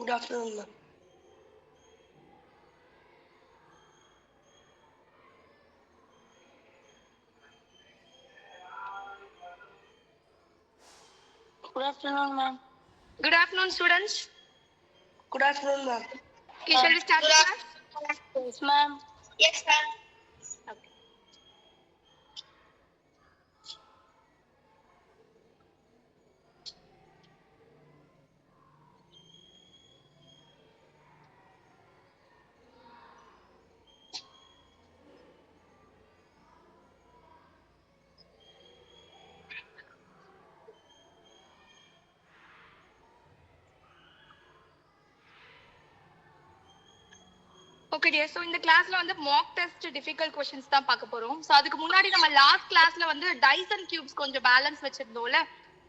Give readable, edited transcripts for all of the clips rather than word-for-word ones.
Good afternoon, ma'am. Good afternoon, ma'am. Good afternoon, students. Good afternoon, ma'am. Okay, shall we start the class? Yes, ma'am. Yes, ma'am. Okay. Okay, dear. So in the classல வந்து mock test difficult questions தான் பார்க்க போறோம். So அதுக்கு முன்னாடி நம்ம last classல வந்து dice and cubes கொஞ்சம் balance வச்சிருந்தோம்ல.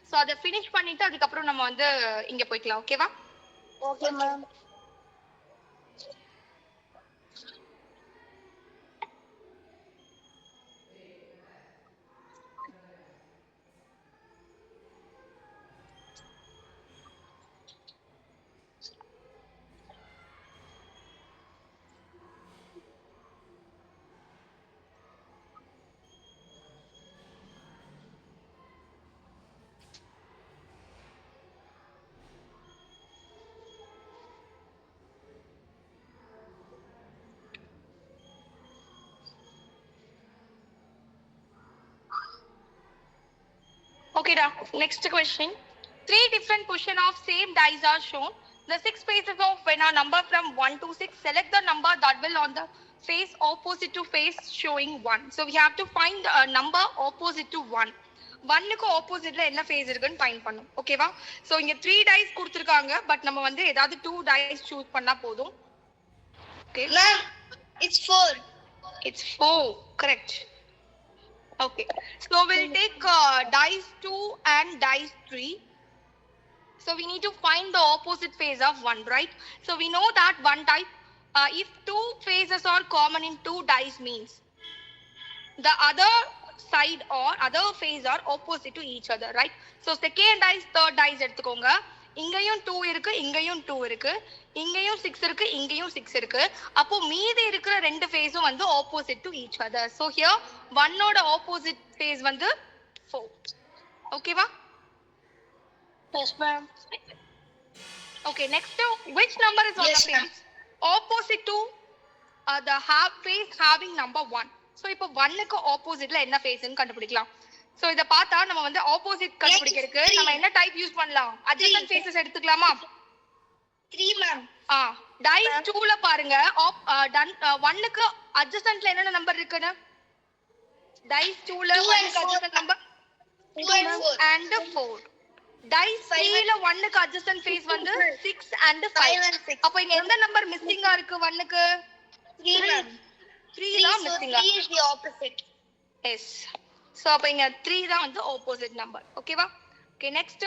So அதை finish பண்ணிட்டு அதுக்கப்புறம் நம்ம வந்து இங்க போய்க்கலாம். ஓகேவா? Okay, ma'am. Okay, da. Next question. 3 different position of same dice are shown. The 6 faces of when a number from 1 to 6, select the number that will on the face opposite to face showing 1. So we have to find a number opposite to 1. 1க்கு ஆப்போசிட்ல என்ன face இருக்குன்னு find பண்ணும். ஓகேவா? So இங்க 3 dies கொடுத்திருக்காங்க. But நம்ம வந்து ஏதாவது 2 டைஸ் சூஸ் பண்ணா போதும். Okay. Ma'am, it's 4. It's 4. Correct. Okay. So we'll take dice 2 and dice 3. So we need to find the opposite face of 1, right? So we know that one type, if 2 faces are common in 2 dice means the other side or other face are opposite to each other, right? So second dice, third dice எடுத்துக்கோங்க. இங்கேயும் 2 இருக்கு, இங்கேயும் 2 இருக்கு, இங்கேயும் 6 இருக்கு, இங்கேயும் 6 இருக்கு. அப்போ மீதி இருக்கிற ரெண்டு ஃபேஸும் வந்து opposite to each other. So here 1 ஓட opposite face வந்து 4. ஓகேவா? Yes, ma'am. Okay, next, which number is on Yes, the face opposite to the face having number 1? So இப்போ 1க்கு ஆப்போசிட்ல என்ன ஃபேஸ்னு கண்டுபிடிக்கலாம். சோ இத பார்த்தா நம்ம வந்து ஆப்போசிட் கண்டுபிடிக்கிறதுக்கு நம்ம என்ன டைப் யூஸ் பண்ணலாம்? adjacent faces எடுத்துக்கலாமா? 3, ma'am. டைஸ் 2ல பாருங்க 1க்கு adjacentல என்னென்ன நம்பர் இருக்குன்னு. டைஸ் 2ல 1க்கு adjacent number 2 and 4. and 4. Dice 3ல 1க்கு adjacent face வந்து 6 and 5. and 6. அப்ப இங்க எந்த நம்பர் மிஸ்ஸிங்கா இருக்கு 1க்கு? 3, ma'am. 3 தான் மிஸ்ஸிங்கா. 3 is the opposite. Yes. So அப்ப இங்க 3 தான் வந்து opposite number. ஓகேவா? Okay, next,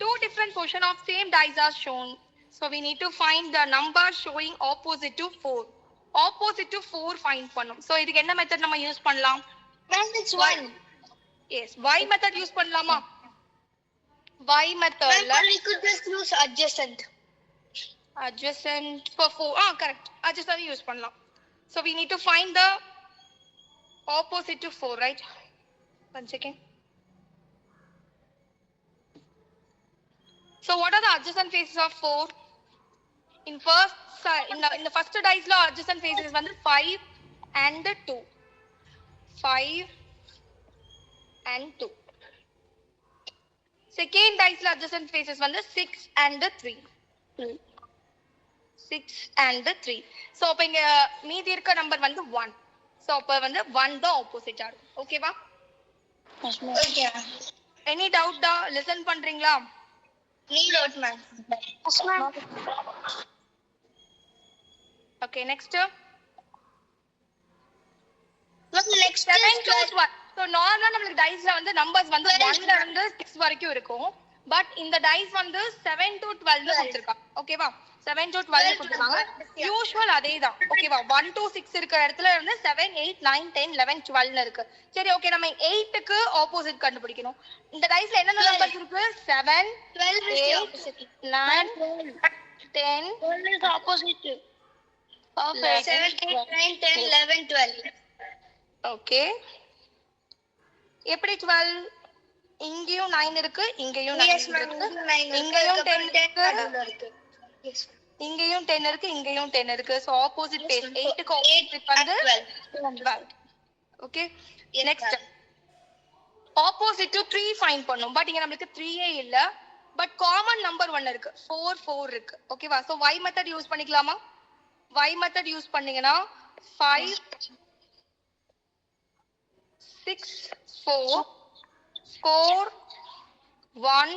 2 different portion of same dice are shown. So we need to find the number showing opposite to 4. Opposite to 4 find பண்ணும். So இதுக்கு என்ன method நம்ம use பண்ணலாம்? Ma'am, it's 1. Yes, y method use பண்ணலாமா? y Ma'am, மெத்தட்ல or we could just use adjacent. adjacent for 4. Correct. Adjacent use பண்ணலாம். So we need to find the opposite to 4, right? One second. So what are the adjacent faces of 4? In the first dice law, adjacent faces வந்து 5 and 2. 5 and 2. Second dice law, adjacent faces வந்து 6 and 3. 6 and 3. So அப்ப இங்க மீதி இருக்க number வந்து 1. So அப்ப வந்து 1 தான் ஆப்போசிட் ஆகும். ஓகேவா? Yes, ma'am. Okay. Any doubt டா? லிசன் பண்றீங்களா? Need out, ma'am. Yes, ma'am. Okay, next. Ma'am, next 7 is to 12. So நார்மலா நமக்கு டைஸ்ல வந்து நம்பர்ஸ் வந்து 1 ல இருந்து 6 வரைக்கும் இருக்கும். பட் இந்த டைஸ் வந்து 7 to 12 ல கொடுத்திருக்காங்க. ஓகேவா? 7 to 12 ல கொடுத்திருக்காங்க. யூசுவல் அதேதான். ஓகேவா? 1 to 6 இருக்கிற இடத்துல இருந்து 7, 8, 9, 10, 11, 12 ல இருக்கு. சரி, ஓகே, நம்ம 8க்கு ஆப்போசிட் கண்டுபிடிக்கணும். இந்த டைஸ்ல என்னென்ன நம்பர்ஸ் இருக்கு? 7, 12 is the 8, opposite. 9, 10, 12 is opposite of 8. 7, 8, 9, 10, 11, 12. okay. எப்படி 12? இங்கேயும் 9 இருக்கு, இங்கேயும் 9 Yes, ma'am. இருக்கு. 9 இங்கேயும் 10 இருக்கு, நடுவுல இருக்கு. Yes, ma'am. இங்கேயும் 10 இருக்கு, இங்கேயும் 10 இருக்கு. So opposite Yes, face ma'am. 8 க்கு Eight opposite வந்து and 12. Okay. Yes, Next. ma'am. Opposite to 3 find பண்ணும். பட் இங்க நமக்கு 3 ஏ இல்ல. பட் காமன் நம்பர் 1 இருக்கு. 4 4 இருக்கு. ஓகேவா? சோ y மெத்தட் யூஸ் பண்ணிக்கலாமா? y மெத்தட் யூஸ் பண்ணீங்கனா 5 6 4 4 1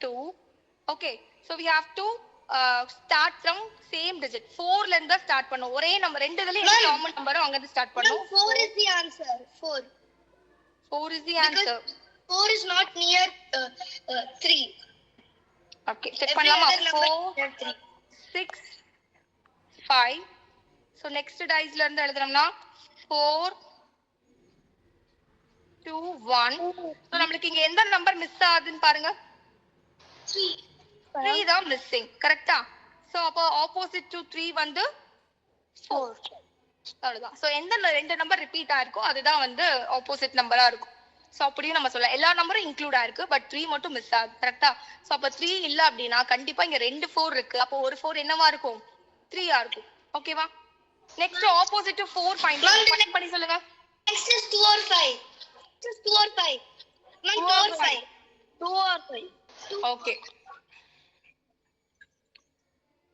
2. Okay. So we have to start from same digit. 4 ல இருந்து ஸ்டார்ட் பண்ணனும். ஒரே நம்பர் ரெண்டு இதுல எந்த காமன் நம்பரோ அங்க இருந்து ஸ்டார்ட் பண்ணனும். 4 is the answer. 4. 4 is the Because answer. 4 is not near 3. Okay. Check Every பண்ணலாமா? other number 4 is near 3. 6 5. So next dice ல இருந்து எழுதுறோம்னா 4 2 1. So நமக்கு இங்க எந்த நம்பர் மிஸ் ஆகுதுன்னு பாருங்க. 3. 3 தான் மிஸ்ஸிங். கரெக்ட்டா? So அப்போ ஆப்போசிட் டு 3 வந்து 4. அவ்வளவுதான். சோ எந்த ரெண்டு நம்பர் ரிப்பீட் ஆயிருக்கோ அதுதான் வந்து ஆப்போசிட் நம்பரா இருக்கும். சோ அப்படியும் நம்ம சொல்லலாம். எல்லா நம்பரும் இன்க்ளூட் ஆயிருக்கு பட் 3 மட்டும் மிஸ் ஆகுது. கரெக்ட்டா? சோ அப்ப 3 இல்ல அப்படினா கண்டிப்பா இங்க ரெண்டு 4 இருக்கு. அப்போ ஒரு 4 என்னவா இருக்கும்? 3 ஆ இருக்கும். ஓகேவா? நெக்ஸ்ட் ஆப்போசிட் டு 4 ஃபைண்ட் பண்ணி சொல்லுங்க. Next is 2 or 5. This is 2 or 5. No, 2 or 5. 2 or 5. Okay.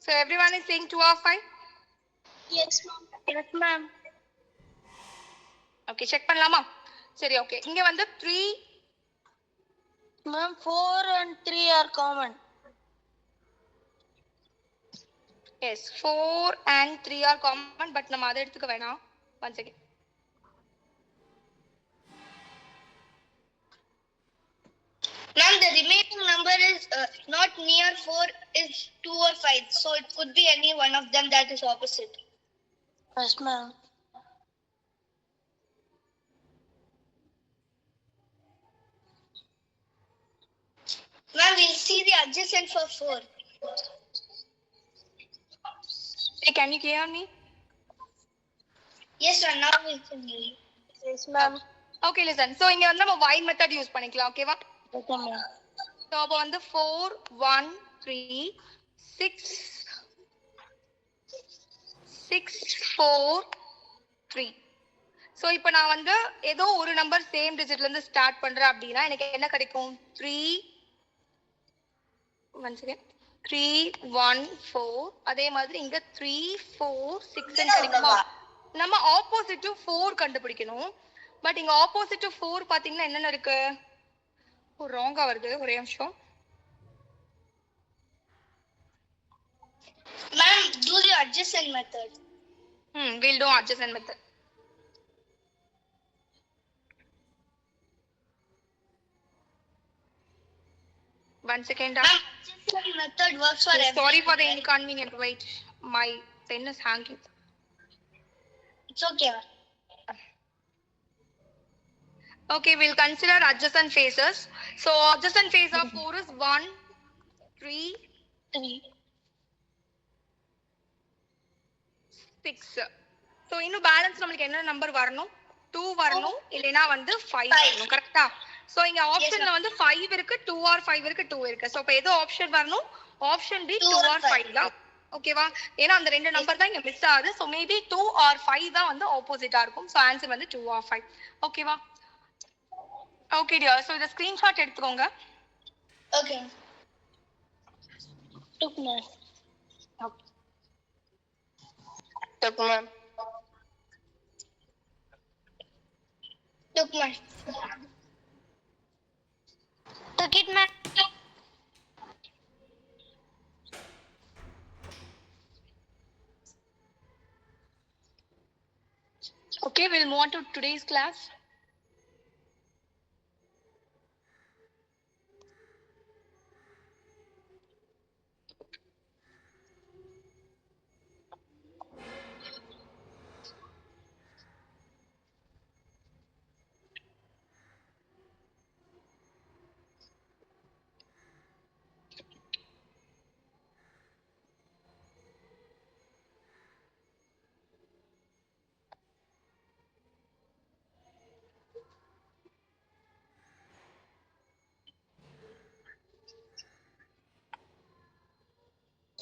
So everyone is saying 2 or 5? Yes, ma'am. Yes, ma'am. Okay, check பண்ணலாமா? சரி, okay. இங்க வந்து 3 Ma'am, 4 and 3 are common. yes, 4 and 3 are common but நம்ம அதை எடுத்துக்க வேணாம். Once again. Ma'am, the remaining number is not near 4 is 2 or 5. So it could be any one of them that is opposite. Yes, ma'am. Ma'am, we'll see the adjacent for 4. Hey, can you hear me? Yes, ma'am. Now we can hear you. Yes, ma'am. Okay, listen. So இங்க வந்து நம்ம y method use பண்ணிக்கலாம். ஓகேவா? Okay, ma'am. So அப்ப வந்து 4 1 3 6 6 4 3. So இப்போ நான் வந்து ஏதோ ஒரு நம்பர் சேம் டிஜிட்ல இருந்து ஸ்டார்ட் பண்றேன் அப்படினா எனக்கு என்ன கிடைக்கும்? 3 once again 3 1 4. அதே மாதிரி இங்க 3 4 6 ன்னு கிடைக்குமா? நம்ம ஆப்போசிட் டு 4 கண்டுபிடிக்கணும். பட் இங்க ஆப்போசிட் டு 4 பாத்தீங்கன்னா என்னென்ன இருக்கு? ஒரு ராங்கா வருது, ஒரே நிமிஷம். Ma'am, do the adjacent method. We'll do adjacent method. One second. Ma'am, adjacent method works for everyone. Sorry for the inconvenient wait. My pen is hanging. It's okay, ma'am. Okay, we'll consider adjacent faces. So adjacent face of 4 is 1 3 3. 6. So இன்னும் balance நமக்கு என்ன number வரணும்? 2 வரணும், இல்லனா வந்து 5 வரணும். கரெக்ட்டா? So இங்க ஆப்ஷன்ல வந்து 5 இருக்கு, 2 or 5 இருக்கு, 2 இருக்கு. சோ அப்ப எது ஆப்ஷன் வரணும்? ஆப்ஷன் பி 2 or 5 தான். ஓகேவா? ஏன்னா அந்த ரெண்டு நம்பர் தான் இங்க மிஸ் ஆகுது. சோ மேபி 2 or 5 தான் வந்து ஆப்போசிட்டா இருக்கும். சோ ஆன்சர் வந்து 2 or 5. ஓகேவா? Okay dear. சோ இத ஸ்கிரீன்ஷாட் எடுத்துக்கோங்க. Okay. Took, ma'am. Took, ma'am. Took, ma'am. Took it, ma'am. Okay, we'll move on to today's class.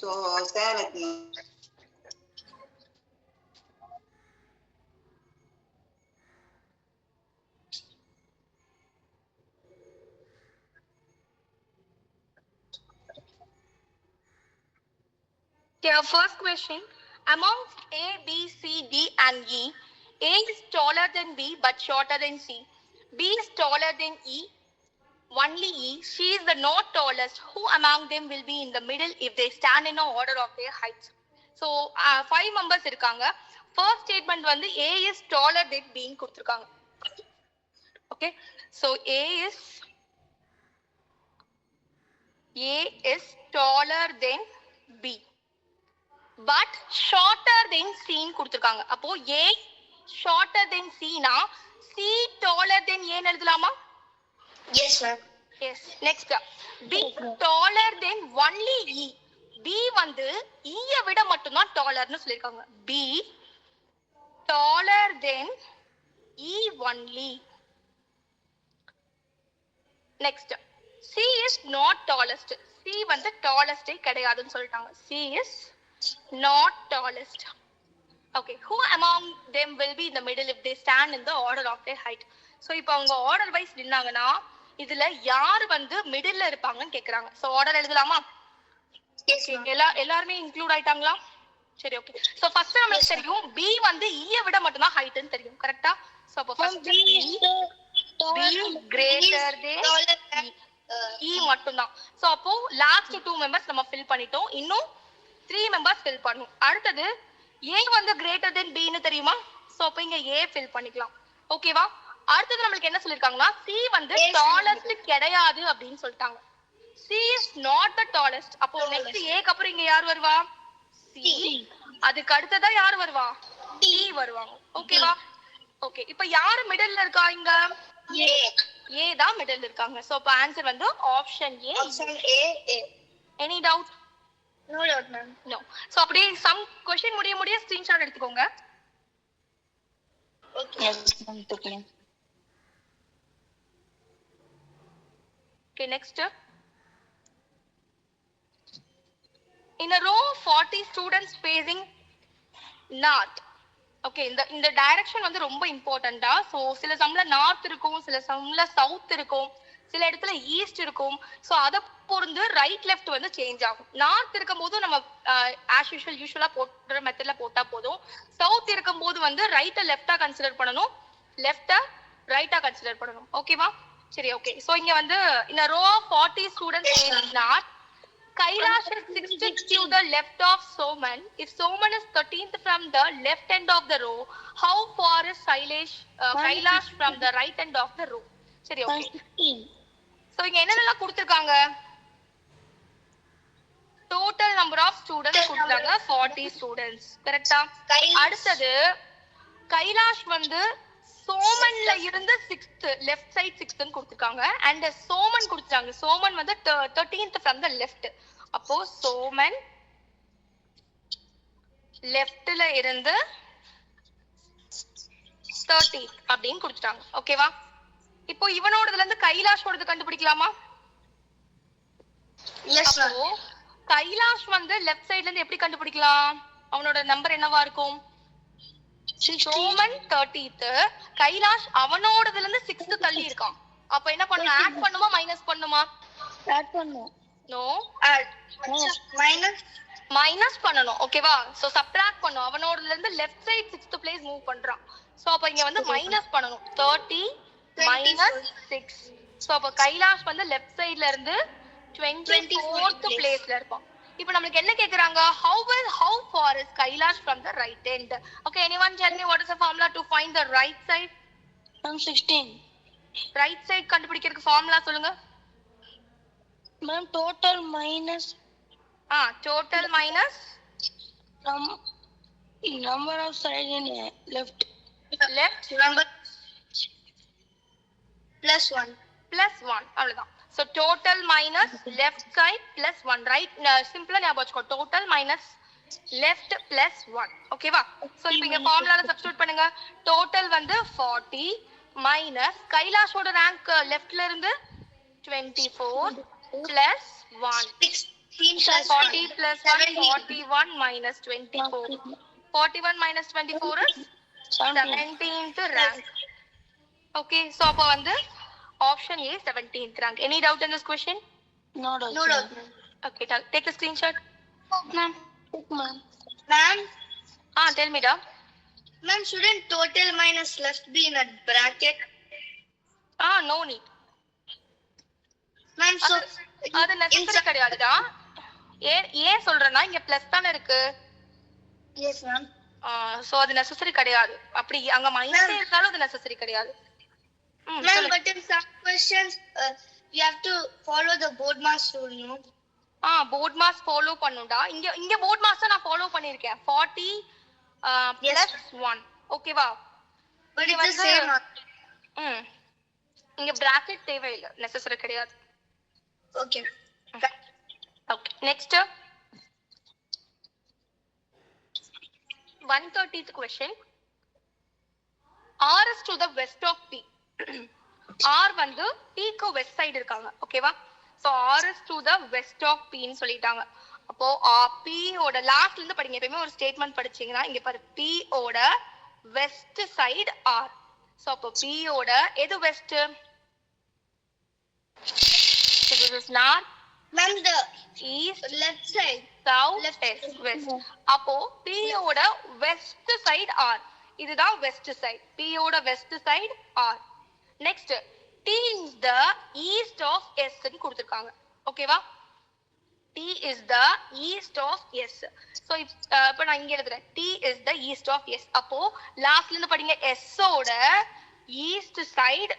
So, stay with me. Okay, our first question. Amongst A, B, C, D, and E, A is taller than B but shorter than C. B is taller than E, only E. She is the not tallest. Who among them will be in the middle if they stand in a order of their heights? So, 5 members இருக்காங்க. First statement வந்து A is taller than B ன்னு கொடுத்திருக்காங்க. Okay, so A is taller than B. But shorter than C ன்னு கொடுத்திருக்காங்க. அப்போ A shorter than C னா C taller than A ன்னு எழுதலாமா? Yes, ma'am. Yes. Next. B taller than only E. B வந்து E ய விட மட்டும் தான் டாலர்னு சொல்லிருக்காங்க. B taller than E only. Next. C is not tallest. C வந்து tallest கிடையாதுன்னு சொல்லிட்டாங்க. C is not tallest. Okay, who among them will be in the middle if they stand in the order of their height? So இப்போ அவங்க order wise நின்னாங்கன்னா இதுல யார் வந்து மிடில்ல இருப்பாங்கன்னு கேக்குறாங்க. சோ ஆர்டர் எழுதலாமா? Yes, ma'am. எல்லாரும் இன்க்ளூட் ஆயிட்டாங்களா? சரி, ஓகே. சோ ஃபர்ஸ்ட் நமக்கு தெரியும் B வந்து E ய விட மட்டும் தான் ஹைட்னு தெரியும். கரெக்ட்டா? சோ அப்ப first B greater than E மட்டும் தான். சோ அப்போ லாஸ்ட் 2 மெம்பர்ஸ் நம்ம ஃபில் பண்ணிட்டோம். இன்னும் 3 மெம்பர்ஸ் ஃபில் பண்ணனும். அடுத்து A வந்து greater than B ன்னு தெரியுமா? சோ அப்ப இங்க A ஃபில் பண்ணிக்கலாம். ஓகேவா? அடுத்து நமக்கு என்ன சொல்லிருக்காங்கன்னா C வந்து டாலஸ்ட் கிடையாது அப்படினு சொல்லிட்டாங்க. C is not the tallest. அப்போ நெக்ஸ்ட் A க்கு அப்புறம் இங்க யார் வருவா? C. அதுக்கு அடுத்ததா யார் வருவா? D வருவாங்க. ஓகேவா? ஓகே. இப்போ யார் மிடில்ல இருக்கா இங்க? A தான் மிடில்ல இருக்காங்க. சோ அப்ப ஆன்சர் வந்து option A. Option A. Any doubt? No doubt, ma'am. No. So அப்படியே some question முடிய ஸ்கிரீன்ஷாட் எடுத்துக்கோங்க. Okay. Yes, ma'am. Okay. Okay, next. In a row 40 students facing north. Okay, இந்த டைரக்ஷன் வந்து ரொம்ப இம்பார்ட்டண்டா. சோ சில சம்ல north இருக்கும், சில சம்ல சவுத் இருக்கும், சில இடத்துல ஈஸ்ட் இருக்கும். சோ அத பொறுத்து ரைட் லெஃப்ட் வந்து சேஞ்ச் ஆகும். நார்த் இருக்கும்போது நம்ம ஆஸ் யூஷுவலா போடுற மெத்தட்ல போட்டா போதும். சவுத் இருக்கும்போது வந்து ரைட்ட லெஃப்டா கன்சிடர் பண்ணனும், லெஃப்ட ரைட்டா கன்சிடர் பண்ணனும். ஓகேவா? சரி, ஓகே. சோ இங்க வந்து in a row of 40 students facing north, Kailash is 60th to the left of Soman. If Soman is 13th from the left end of the row, how far is Kailash from the right end of the row? சரி, okay. So இங்க என்னென்னலாம் கொடுத்திருக்காங்க? Total number of students கொடுத்தாங்க 40 students. கரெக்ட்டா? அடுத்து கைலாஷ் வந்து சோமன்ல இருந்து 6th left side 6th ன்னு கொடுத்திருக்காங்க. அண்ட் சோமன் கொடுத்தாங்க. சோமன் வந்து 13th from the left. அப்போ சோமன் லெஃப்ட்ல இருந்து 30 அப்படினு கொடுத்துட்டாங்க. ஓகேவா? இப்போ இவனோடதுல இருந்து கைலாஷோடது கண்டுபிடிக்கலாமா? Yes, ma'am. அப்போ கைலாஷ் வந்து லெஃப்ட் சைடுல இருந்து எப்படி கண்டுபிடிக்கலாம்? அவனோட நம்பர் என்னவா இருக்கும்? சோமன் 30th, கைலாஷ் அவனோடதுல இருந்து 6th தள்ளி இருக்கான். அப்ப என்ன பண்ணனும்? ஆட் பண்ணுமா மைனஸ் பண்ணுமா? Add பண்ணும். No, Add. மைனஸ் பண்ணனும். ஓகேவா? சோ சப்ட்ராக்ட் பண்ணும். அவனோடதுல இருந்து left side 6th place move பண்றான். சோ அப்ப இங்க வந்து மைனஸ் பண்ணனும். 30 minus 6. சோ அப்ப கைலாஷ் வந்து லெஃப்ட் சைடுல இருந்து 24th பிளேஸ்ல இருப்பான். இப்போ நமக்கு என்ன கேக்குறாங்க? how far is Kailash from the right end? Okay, anyone tell me what is the formula to find the right side? 16. right side கண்டுபிடிக்கிறதுக்கு ஃபார்முலா சொல்லுங்க. Ma'am, total minus total minus number of side in left Number plus 1. அவ்வளவுதான். So total minus left side plus 1, right? Simple ஞாபகம் வச்சுக்கோ. total minus left plus 1. ஓகேவா? So இப்போ இங்க ஃபார்முலால substitute பண்ணுங்க. total வந்து 40 minus கைலாஷோட ரேங்க் லெஃப்ட்ல இருந்து 24 plus 1. plus 40 plus 1, 17. 41 minus 24. 41 minus 24 is 17th rank. Okay, so அப்போ வந்து option A 17th rank. Any doubt in this question? No doubt. No doubt. Okay, take a screenshot. Ma'am. Ma'am. Ma'am. Tell me da. Ma'am, shouldn't total minus left be in a bracket? No need. Ma'am, so அது necessary கிடையாதுடா. ஏன் சொல்றேன்னா இங்க plus தான இருக்கு. yes, ma'am. So அது necessary கிடையாது. அப்படி அங்க minus இருந்தாலும் அது necessary கிடையாது. Ma'am, but in some questions, you have to follow the board mass rule, no? board mass follow பண்ணுடா. இங்க board mass நான் follow பண்ணிருக்கேன். 40 plus 1. ஓகேவா? But it's the same. இங்க bracket தேவையில்லை. necessary கிடையாது. Okay. Okay. Next. 130th question. R is to the west of P. R வந்து P க்கு west side இருக்காங்க. ஓகேவா? So R is to the west of P ன்னு சொல்லிட்டாங்க. அப்போ P ஓட லாஸ்ட்ல இருந்து படிங்க. எப்பவுமே ஒரு ஸ்டேட்மெண்ட் படிச்சீங்கன்னா இங்க பாரு P ஓட west side R. So அப்போ P ஓட எது west? So this is north. Ma'am, the east, left side. south, Left west. அப்போ P ஓட west side R. இதுதான் west side. P ஓட west side R. Next, T is the east of S ன்னு கொடுத்திருக்காங்க. ஓகேவா? T is the east of S. So இப்போ நான் இங்க எழுதுறேன். T is the east of S. அப்போ லாஸ்ட்ல இருந்து படிங்க S ஓட east side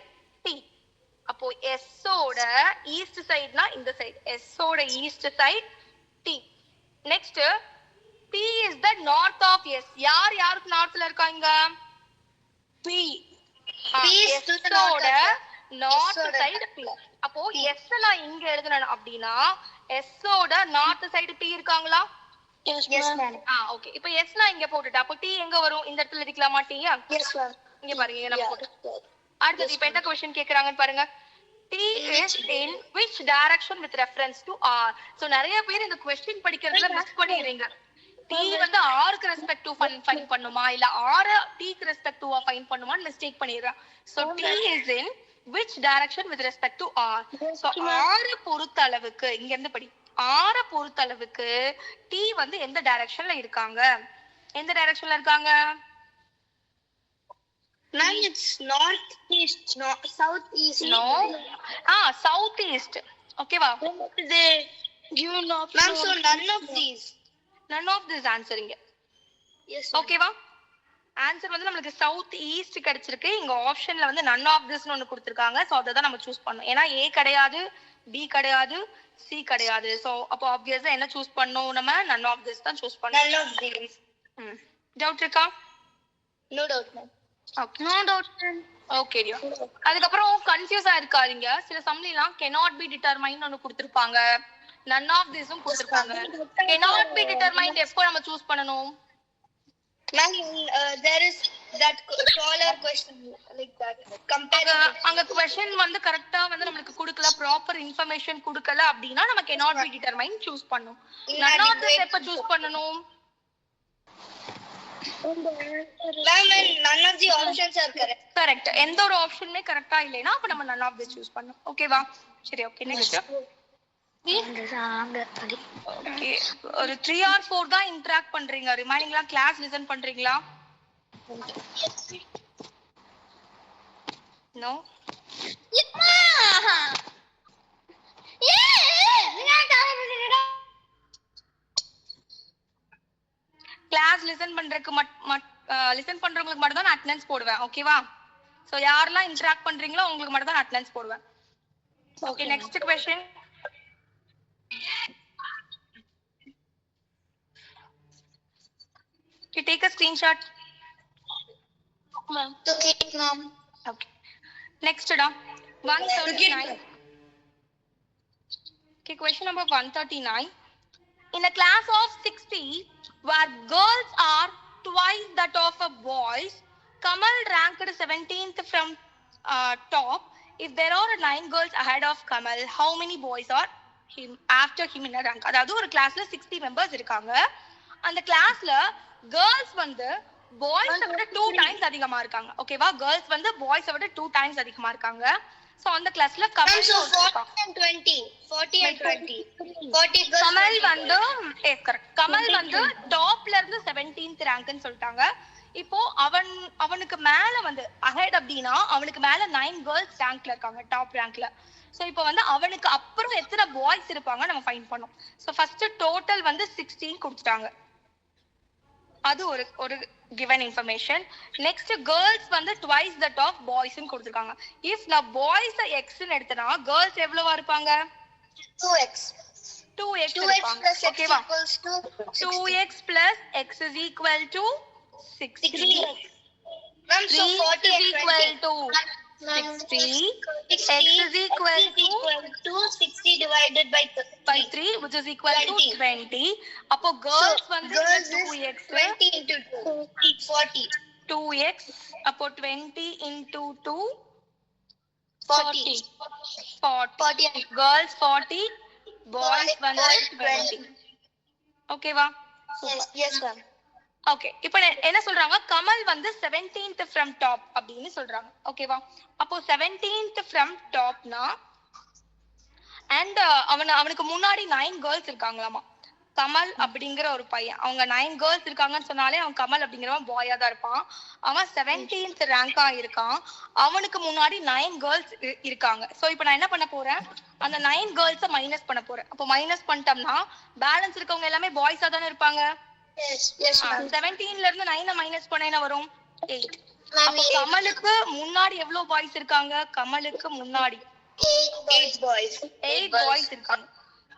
T. அப்போ S ஓட east sideனா இந்த side. S ஓட east side T. Next, P is the north of S. யாருக்கு நார்த்ல இருக்காங்க? P. P is to the north north of side P. அப்போ S எல்லாம் இங்க எழுதணும் அப்படின்னா S ஓட north side P இருக்காங்களா? Yes, Yes, ma'am. ma'am. Okay. இப்போ S நான் இங்க போட்டுட்டேன். அப்போ T எங்க வரும்? இந்த இடத்துல இருக்கலாமா T? Yes, ma'am. இங்க பாருங்க நான் Yeah. போட்டு. அடுத்து இப்போ என்ன क्वेश्चन கேக்குறாங்கன்னு பாருங்க. T is in which direction with reference to R? So நிறைய பேர் இந்த क्वेश्चन படிக்கிறதுல மிஸ் பண்ணிடுறீங்க. T வந்து R க்கு ரெஸ்பெக்ட் டு ஃபைண்ட் பண்ணுமா இல்ல R T க்கு ரெஸ்பெக்ட் டு ஃபைண்ட் பண்ணுமான்னு மிஸ்டேக் பண்ணிடுறா. So T is in which direction with respect to R? So R பொறுத்த அளவுக்கு இங்க இருந்து படி. R பொறுத்த அளவுக்கு T வந்து எந்த டைரக்ஷன்ல இருக்காங்க? எந்த டைரக்ஷன்ல இருக்காங்க? Ma'am, it's northeast, no, southeast. No. South east. ஓகேவா? They give an option. Ma'am, so none of these. None of this answer இங்க. Yes. ஓகேவா? ஆன்சர் வந்து நமக்கு சவுத் ஈஸ்ட் கிடைச்சிருக்கு. இங்க ஆப்ஷன்ல வந்து none of this ன்னு ஒன்னு கொடுத்திருக்காங்க. சோ அத தான் நம்ம சூஸ் பண்ணனும். ஏனா A கிடையாது, B கிடையாது, C கிடையாது. சோ அப்ப obviously என்ன சூஸ் பண்ணனும்? நம்ம none of this தான் சூஸ் பண்ணனும். None of these. டவுட் இருக்கா? No doubt, ma'am. Okay. No doubt. Okay டியோ. அதுக்கு அப்புறம் கன்ஃபியூஸ் ஆயிருக்காதீங்க. சில சம்லிலாம் cannot be determined ஒன்னு கொடுத்திருப்பாங்க. none of this-ம் கொடுத்திருப்பாங்க. cannot be determined எப்போ நம்ம சூஸ் பண்ணனும்? Ma'am, there is that caller question like that. Comparing. அங்க question வந்து கரெக்ட்டா வந்து நமக்கு கொடுக்கல, ப்ராப்பர் இன்ஃபர்மேஷன் கொடுக்கல அப்படினா நம்ம cannot be determined சூஸ் பண்ணனும். none of this எப்ப சூஸ் பண்ணனும்? Ma'am, none of the options are correct. Correct. எந்த ஒரு ஆப்ஷனுமே கரெக்ட்டா இல்லைனா அப்ப நம்ம none of this சூஸ் பண்ணனும். ஓகேவா? சரி, ஓகே. நெக்ஸ்ட். ஓகே. ஒரு 3 or 4 தான் இன்டராக்ட் பண்றீங்க. ரிமைனிங்லாம் கிளாஸ் லிசன் பண்றீங்களா? நோ. கிளாஸ் லிசன் பண்றதுக்கு லிசன் பண்றவங்களுக்கு மட்டும் தான் அட்டெண்டன்ஸ் போடுவேன். ஓகேவா? சோ யாரெல்லாம் இன்டராக்ட் பண்றீங்களோ உங்களுக்கு மட்டும் தான் அட்டெண்டன்ஸ் போடுவேன். Okay. Next question. You take a screenshot. Ma'am. Okay, ma'am. Okay. Next da 139. Okay, question number 139. In a class of 60 where girls are twice that of a boys, Kamal ranked 17th from top. If there are 9 girls ahead of Kamal, how many boys are him after him in a rank. அதாவது ஒரு கிளாஸ்ல 60 members இருக்காங்க. அந்த கிளாஸ்ல girls வந்து boys விட 2 times அதிகமா இருக்காங்க. ஓகேவா? கேர்ள்ஸ் வந்து பாய்ஸ் விட 2 டைம்ஸ் அதிகமா இருக்காங்க. சோ அந்த கிளாஸ்ல Kamal So 40 and 20. 40 and 20. 40 girls. Kamal 20 வந்து கரெக்ட். கமல் வந்து டாப்ல இருந்து 17th ரேங்க்னு சொல்லிட்டாங்க. இப்போ அவனுக்கு மேல வந்து அஹெட் அப்படின்னா அவனுக்கு மேல 9 கேர்ள்ஸ் ரேங்க்ல இருக்காங்க, டாப் ரேங்க்ல. சோ இப்போ வந்து அவனுக்கு அப்புறம் எத்தனை பாய்ஸ் இருப்பாங்க நம்ம ஃபைண்ட் பண்ணோம். சோ ஃபர்ஸ்ட் டோட்டல் வந்து 16 கொடுத்துட்டாங்க. அது ஒரு given information. Next girls வந்து twice that of boys ன்னு கொடுத்திருக்காங்க. if நான் boys x ன்னு எடுத்தனா girls எவ்வளவா இருப்பாங்க? 2x. 2x 2x இருப்பாங்க. plus x ஓகேவா? equals to 2x plus x is equal to 60. Ma'am, so 3 40 is and equal 20. to Ma'am, 60. 60. X is equal to 60 divided by 3 which is equal 20. to 20. அப்போ girls வந்து girls is 2x 20 into 2. 40. 2x அப்போ 20 into 2 40. 40. Girls 40, boys வந்து 20. ஓகேவா? Yes, ma'am. Okay. இப்போ என்ன சொல்றாங்க? கமல் வந்து 17th from top அப்படின்னு சொல்றாங்க. ஓகேவா? அப்போ 17th from topனா and அவனுக்கு முன்னாடி 9 girls இருக்காங்களாமா. கமல் அப்படிங்கிற ஒரு பையன், அவங்க 9 கேர்ள்ஸ் இருக்காங்கன்னு சொன்னாலே அவன் கமல் அப்படிங்கிறவன் பாயா தான் இருப்பான். அவன் 17th ரேங்கா இருக்கான். அவனுக்கு முன்னாடி 9 கேர்ள்ஸ் இருக்காங்க. சோ இப்போ நான் என்ன பண்ண போறேன்? அந்த 9 கேர்ள்ஸை மைனஸ் பண்ண போறேன். அப்போ மைனஸ் பண்ணிட்டோம்னா பேலன்ஸ் இருக்கவங்க எல்லாமே பாய்ஸா தானே இருப்பாங்க. Yes, ma'am. 17ல இருந்து 9 மைனஸ் பண்ணா என்ன வரும்? 8. Ma'am, அப்போ கமலுக்கு முன்னாடி எவ்வளவு பாய்ஸ் இருக்காங்க? கமலுக்கு முன்னாடி 8 boys. 8 பாய்ஸ் இருக்காங்க.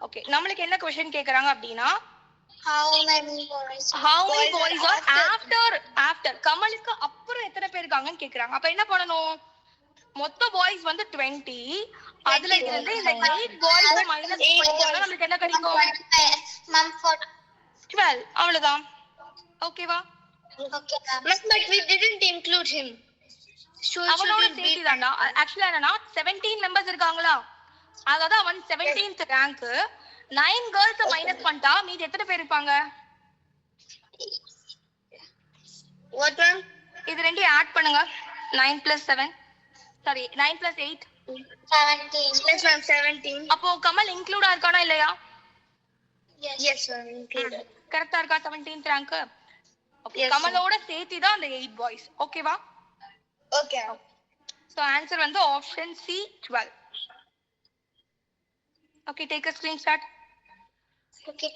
ஓகே. நம்மளுக்கு என்ன क्वेश्चन கேக்குறாங்க அப்படினா How many boys are after கமலுக்கு அப்புறம் எத்தனை பேர் இருக்காங்கன்னு கேக்குறாங்க. அப்ப என்ன பண்ணணும்? மொத்த பாய்ஸ் வந்து 20, அதுல இருந்து இந்த 8 பாய்ஸ் மைனஸ் பண்ணிட்டா நமக்கு என்ன கிடைக்கும்? Ma'am, 12. அவ்வளவுதான். ஓகேவா? okay, ma'am. But we didn't include him. அவனோட சேர்த்து தான்டா. ஆக்சுவலா என்னன்னா 17 மெம்பர்ஸ் இருக்காங்களா, அதாவது அவன் 17th ரேங்க். 9 கேர்ள்ஸ் மைனஸ் பண்ணிட்டா மீதி எத்தனை பேர் இருப்பாங்க? What, ma'am? இது ரெண்டையும் ஆட் பண்ணுங்க. 9 plus 7 sorry 9 plus 8 17. Yes, ma'am, 17. அப்போ கமல் இன்க்ளூடா இருக்கானா இல்லையா? Yes, ma'am, included. கரெக்ட்டா இருக்கா 17th ரேங்க்? ஓகே. Yes, கமலோட சேர்த்து தான் அந்த 8 பாய்ஸ். ஓகேவா? Okay. சோ ஆன்சர் வந்து option C 12. Okay, take a screenshot. Okay.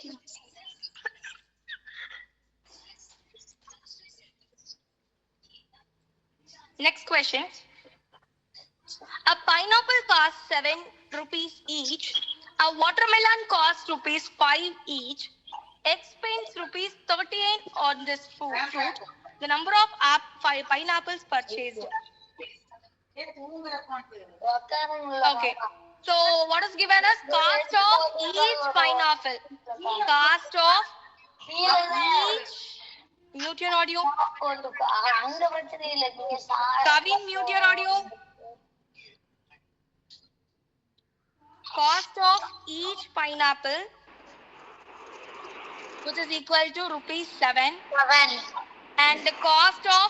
Next question. A pineapple costs 7 rupees each. A watermelon costs rupees 5 each. X spends rupees 38 on this fruit. The number of pineapples purchased. Okay. So what is given as cost of each pineapple? Cost of each. Mute your audio. Kavin, mute your audio. Cost of each pineapple, which is equal to rupees 7. And the cost of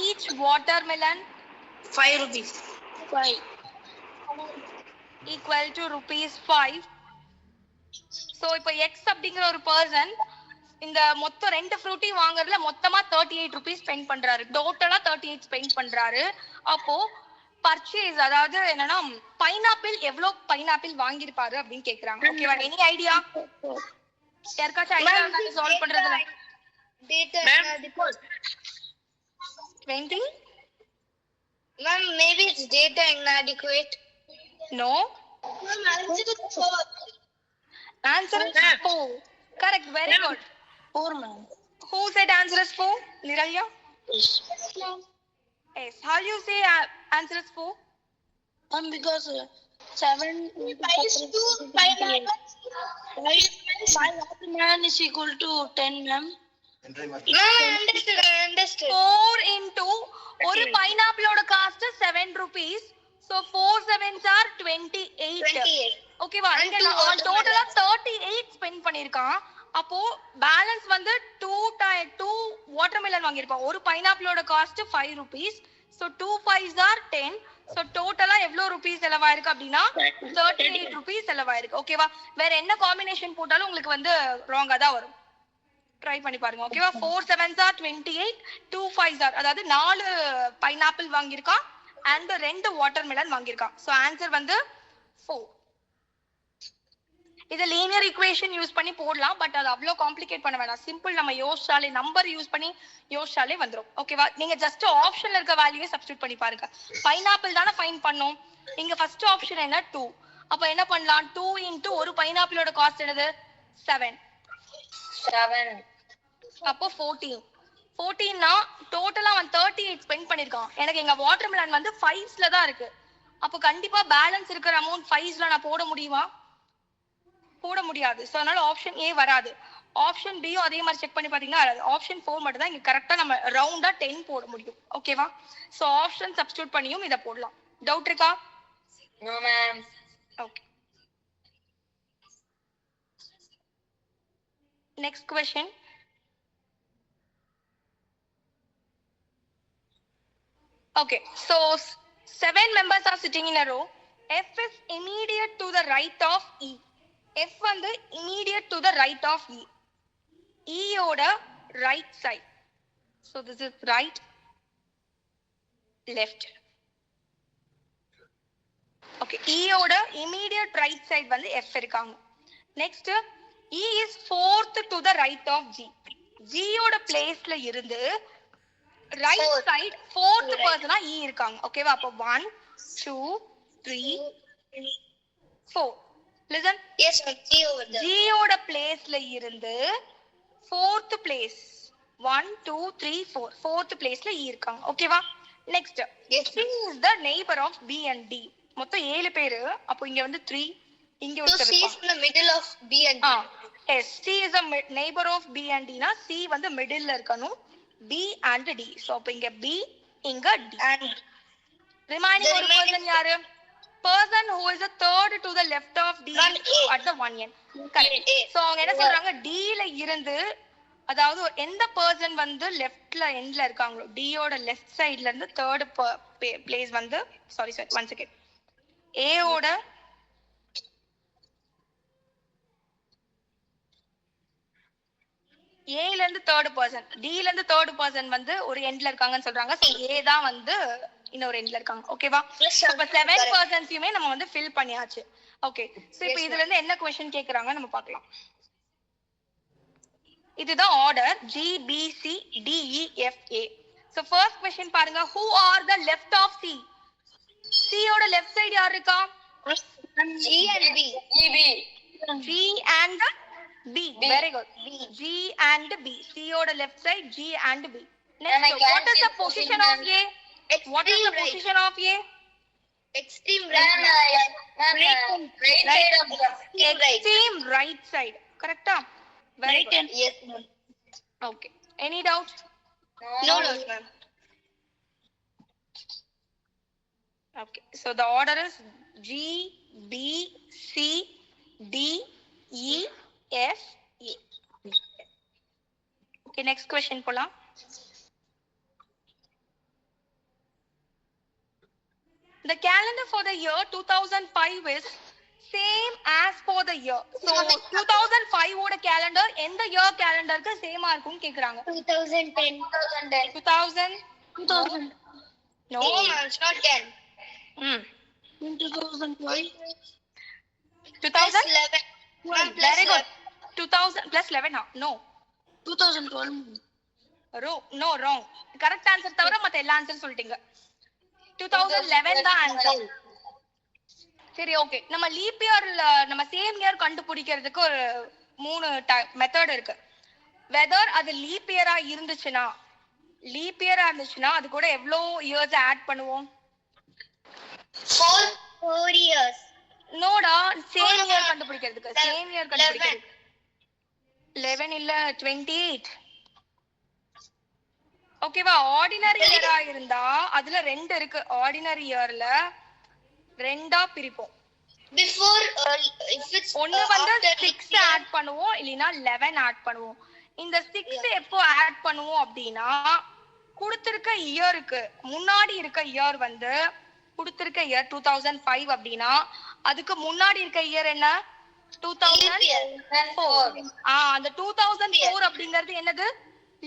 each watermelon 5 rupees. 5 equal to rupees 5. So இப்போ x அப்படிங்கிற ஒரு person இந்த மொத்த ரெண்டு ஃப்ரூட்டையும் வாங்குறதுல மொத்தமா 38 rupees spend பண்றாரு. டோட்டலா 38 ஸ்பெண்ட் பண்றாரு. அப்போ பர்ச்சேஸ் அதாவது என்னன்னா பைனாப்பிள் எவ்வளவு பைனாப்பிள் வாங்கியிருப்பாரு அப்படின்னு கேக்குறாங்க. ஓகேவா? Any idea? யாருக்காச்சும் ஐடியா இருந்தா சால்வ் பண்றதுல? Data. 20? Ma'am, maybe it's data inadequate. No. Ma'am, answer is 4. Answer is 4. Correct. Very good. 4, ma'am. Who said answer is 4? Niralya? Yes. How do you say answer is 4? Because 7 is 2, 5 man is equal to 10, ma'am. Ma'am, I understood. 4 into ஒரு பைனாப்பிளோட cost 7 rupees. So 4 sevens are 28. 28. ஓகேவா? And இங்க two அவன் டோட்டலா watermelons. 38 spend பண்ணிருக்கான். அப்போ balance வந்து 2 watermelon வாங்கியிருப்பான். ஒரு பைனாப்பிளோட cost 5 rupees. So 2 5s are 10. So டோட்டலா எவ்வளவு ரூபீஸ் செலவாயிருக்கு அப்படின்னா 38 rupees செலவாயிருக்கு. ஓகேவா? வேற என்ன காம்பினேஷன் போட்டாலும் உங்களுக்கு வந்து ராங்கா தான் வரும். ட்ரை பண்ணி பாருங்க. ஓகேவா? 4 sevens are 28, 2 5s are, அதாவது 4 பைனாப்பிள் வாங்கியிருக்கான் and 2 வாட்டர்மெலன் வாங்கியிருக்கான். ஸோ ஆன்சர் வந்து 4. இது லீனியர் ஈக்குவேஷன் யூஸ் பண்ணி போடலாம், பட் அது அவ்வளோ காம்ப்ளிகேட் பண்ண வேண்டாம். சிம்பிள் நம்ம யோசிச்சாலே, நம்பர் யூஸ் பண்ணி யோசிச்சாலே வந்துடும். ஓகேவா? நீங்க ஜஸ்ட் ஆப்ஷன்ல இருக்க வேல்யூவே சப்ஸ்டியூட் பண்ணி பாருங்க. பைனாப்பிள் தானே ஃபைன் பண்ணோம். இங்க ஃபர்ஸ்ட் ஆப்ஷன் என்ன 2. அப்ப என்ன பண்ணலாம்? 2 into ஒரு பைனாப்பிளோட காஸ்ட் என்னது? 7. அப்போ 14. 14னா டோட்டலா அவன் 38 ஸ்பெண்ட் பண்ணிருக்கான். எனக்கு எங்க வாட்டர்மெலன் வந்து 5ஸ்ல தான் இருக்கு. அப்போ கண்டிப்பா பேலன்ஸ் இருக்கிற அமௌண்ட் 5ஸ்ல நான் போட முடியுமா? போட முடியாது. ஸோ அதனால ஆப்ஷன் ஏ வராது. ஆப்ஷன் பியும் அதே மாதிரி செக் பண்ணி பாத்தீங்கன்னா ஆப்ஷன் 4 மட்டும் தான் இங்க கரெக்டா நம்ம ரவுண்டா 10 போட முடியும். ஓகேவா? ஸோ ஆப்ஷன் சப்ஸ்டியூட் பண்ணியும் இதை போடலாம். டவுட் இருக்கா? No ma'am. Okay. Next question. Okay, so 7 members are sitting in a row. F is immediate to the right of E. F வந்து immediate to the right of E. E ஓட right side. So this is right, left. Okay, E ஓட immediate right side வந்து F இருக்காங்க. Next, E is 4th to the right of G. G ஓட placeல இருந்து right side 4th person E இருக்காங்க. ஓகேவா? அப்போ 1 2 3 4. Listen. Yes, sir. G over there. G ஓட placeல இருந்து 4th place 1 2 3 4 4th placeல E இருக்காங்க. ஓகேவா? Next, Yes, C is the neighbor of B and D. மொத்தம் 7 பேரு. அப்போ இங்க வந்து 3, இங்க So ஒருத்தர் C is இருப்பான். in the middle of B and D. Yes, C is a neighbor of B and D னா C வந்து மிடில்ல இருக்கணும். B and D. So அப்ப இங்க B, இங்க D. And Remaining the ஒரு remaining- person யாரு? Person who is the third to the left of D From A. at the one end. Correct. A. So அவங்க என்ன சொல்றாங்க? D ல இருந்து, அதாவது எந்த பர்சன் வந்து லெஃப்ட்ல எண்ட்ல இருக்காங்களோ, D ஓட லெஃப்ட் சைடுல இருந்து தேர்ட் பிளேஸ் வந்து, சாரி ஒன் செகண்ட், A ஓட A ல இருந்து தேர்ட் பர்சன், D ல இருந்து தேர்ட் பர்சன் வந்து ஒரு எண்ட்ல இருக்காங்கன்னு சொல்றாங்க. சோ A தான் வந்து இன்னொரு எண்ட்ல இருக்காங்க. ஓகேவா? Yes, sir. அப்ப 7 Correct. பர்சன்ஸையுமே நம்ம வந்து ஃபில் பண்ணியாச்சு. ஓகே. சோ இப்போ Yes, இதுல இருந்து என்ன क्वेश्चन கேக்குறாங்க நம்ம பார்க்கலாம். இதுதான் order G B C D E F A. So first question பாருங்க. Who are the left of C? C ஓட லெஃப்ட் சைடு யார் இருக்கா? G and B. G and B. Very good. G and B. C ஓட left side, G and B. Next, what is the position of A? What is the Extreme right. position of A? Extreme right. Right side of the extreme right. Extreme right side. Correct? Very good. Yes, ma'am. Okay. Any doubt? No doubt, ma'am. Okay. So the order is G, B, C, D, E, F, A. Okay, next question போலாம். The calendar for the year 2005 is same as for the year. So 2005 ஓட calendar எந்த year calendarக்கு சேமா இருக்கும்னு கேக்குறாங்க. 2010. 2000? No. No, ma'am, it's not 10. In 2012. 2000? 11. Ma'am, plus Very good. 2000 plus 11. No. 2012. No, wrong. Correct answer தவிர மத்த எல்லா answer சொல்லிட்டீங்க. 2011 தான் ஆன்சர். சரி, ஓகே. நம்ம லீப் இயர்ல நம்ம சேம் இயர் கண்டுபிடிக்கிறதுக்கு ஒரு 3 மெத்தட் இருக்கு. வெதர் அது லீப் இயரா இருந்துச்சுன்னா, அது கூட எவ்வளவு இயர்ஸ் ஆட் பண்ணுவோம்? 4 years. நோடா, சேம் இயர் கண்டுபிடிக்கிறதுக்கு. சேம் இயர் கண்டுபிடிக்கிறதுக்கு 11 இல்ல 28. ஓகேவா? ஆர்டினரி இயரா இருந்தா அதுல 2 இருக்கு. ஆர்டினரி இயர்ல ரெண்டா பிரிப்போம். Before, if it's ஒன்னு வந்து after 6 ஆட் பண்ணுவோம் இல்லனா 11 ஆட் பண்ணுவோம். இந்த 6 எப்போ ஆட் பண்ணுவோம் அப்படினா கொடுத்திருக்க இயருக்கு முன்னாடி இருக்க இயர் வந்து கொடுத்திருக்க இயர் 2005 அப்படினா அதுக்கு முன்னாடி இருக்க இயர் என்ன 2004. அந்த 2004 அப்படிங்கிறது என்னது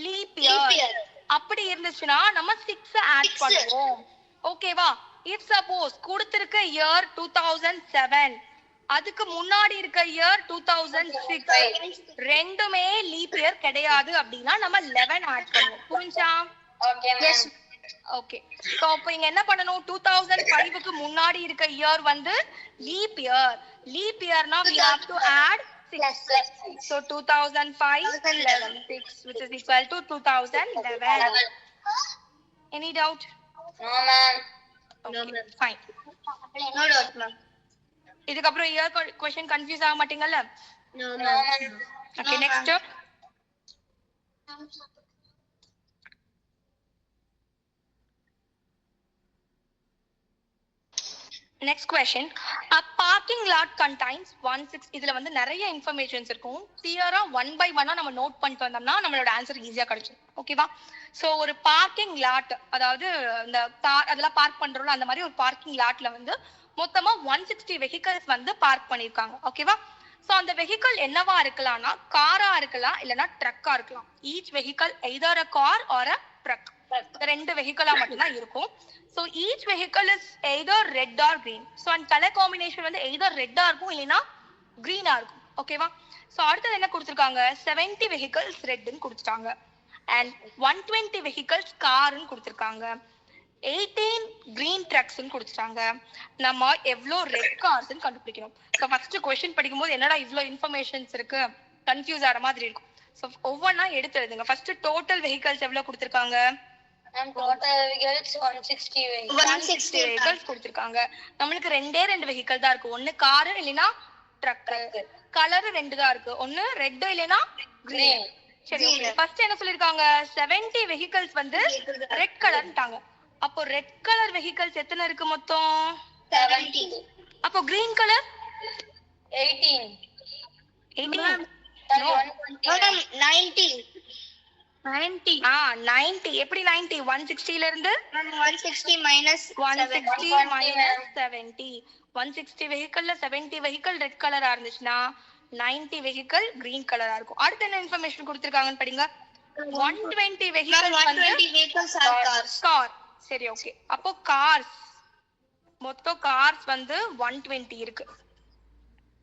லீப் இயர். அப்படி இருந்துச்சுனா நம்ம 6 ஆட் பண்ணுவோம். ஓகேவா? if suppose கொடுத்திருக்க இயர் 2007 அதுக்கு முன்னாடி இருக்க இயர் 2006 ரெண்டுமே லீப் இயர் கிடையாது அப்படினா நம்ம 11 ஆட் பண்ணுவோம். புரிஞ்சா? Okay, yes. ஓகே. சோ அப்ப இங்க என்ன பண்ணனும் 2005 க்கு முன்னாடி இருக்க இயர் வந்து லீப் இயர். லீப் இயர்னா we have to add 6. So 2005 11 6 which is equal to 2011. Any doubt? No, ma'am. Okay, fine. No doubt, ma'am. இதுக்கு அப்புறம் இயர் क्वेश्चन கன்ஃபியூஸ் ஆக மாட்டீங்கல்ல? No, ma'am. Okay, next. Next question. A parking lot contains 16 இதுல வந்து நிறைய informations இருக்கும். கிளியரா 1 by 1 நம்ம note பண்ணிட்டு வந்தோம்னா நம்மளோட ஆன்சர் ஈஸியா கிடைச்சிடும். ஓகேவா? சோ ஒரு பார்க்கிங் லாட் அதாவது இந்த கார் அதெல்லாம் பார்க் பண்றோம்ல அந்த மாதிரி ஒரு பார்க்கிங் லாட்ல வந்து மொத்தமா 160 வெஹிக்கிள்ஸ் வந்து பார்க் பண்ணிருக்காங்க. ஓகேவா? சோ அந்த வெஹிக்கிள் என்னவா இருக்கலாம்னா காரா இருக்கலாம் இல்லனா ட்ரக்கா இருக்கலாம். Each vehicle either a car or a truck. ரெண்டு வெஹிக்கிளா மட்டும் தான் இருக்கும். So each vehicle is either red or green. So and color combination வந்து either red ஆ இருக்கும் இல்லனா green ஆ இருக்கும். ஓகேவா? So அடுத்து என்ன கொடுத்திருக்காங்க 70 vehicles red ன்னு கொடுத்துட்டாங்க. And 120 vehicles car ன்னு கொடுத்திருக்காங்க. 18 green trucks ன்னு கொடுத்துட்டாங்க. நம்ம எவ்ளோ red cars ன்னு கண்டுபிடிக்கணும். So first question படிக்கும்போது என்னடா இவ்ளோ இன்ஃபர்மேஷன்ஸ் இருக்கு கன்ஃபியூஸ் ஆற மாதிரி இருக்கும். So ஒவ்வொண்ணா எடுத்து எழுதுங்க. First total vehicles எவ்ளோ கொடுத்திருக்காங்க? And total vehicles 160 vehicles. 160 vehicles கொடுத்திருக்காங்க. நமக்கு ரெண்டே ரெண்டு வெஹிக்கிள் தான் இருக்கு. ஒன்னு கார் இல்லனா ட்ரக். கலர் ரெண்டு தான் இருக்கு. ஒன்னு ரெட் இல்லனா கிரீன். சரி ஓகே. ஃபர்ஸ்ட் என்ன சொல்லிருக்காங்க 70 vehicles வந்து ரெட் கலர்ன்ட்டாங்க. அப்போ ரெட் கலர் vehicles எத்தனை இருக்கு மொத்தம் 70. அப்போ கிரீன் கலர் 18. 18 No, 90. 90 எப்படி 90 160 ல இருந்து 160 minus 160 minus 70 160 வெஹிக்கிள்ல 70 வெஹிக்கிள் ரெட் கலரா இருந்துச்சுனா 90 வெஹிக்கிள் கிரீன் கலரா இருக்கும். அடுத்து என்ன இன்ஃபர்மேஷன் கொடுத்திருக்காங்கன்னு படிங்க. 120 vehicles are கார். சரி ஓகே. அப்போ கார்ஸ் மொத்தம் கார்ஸ் வந்து 120 இருக்கு.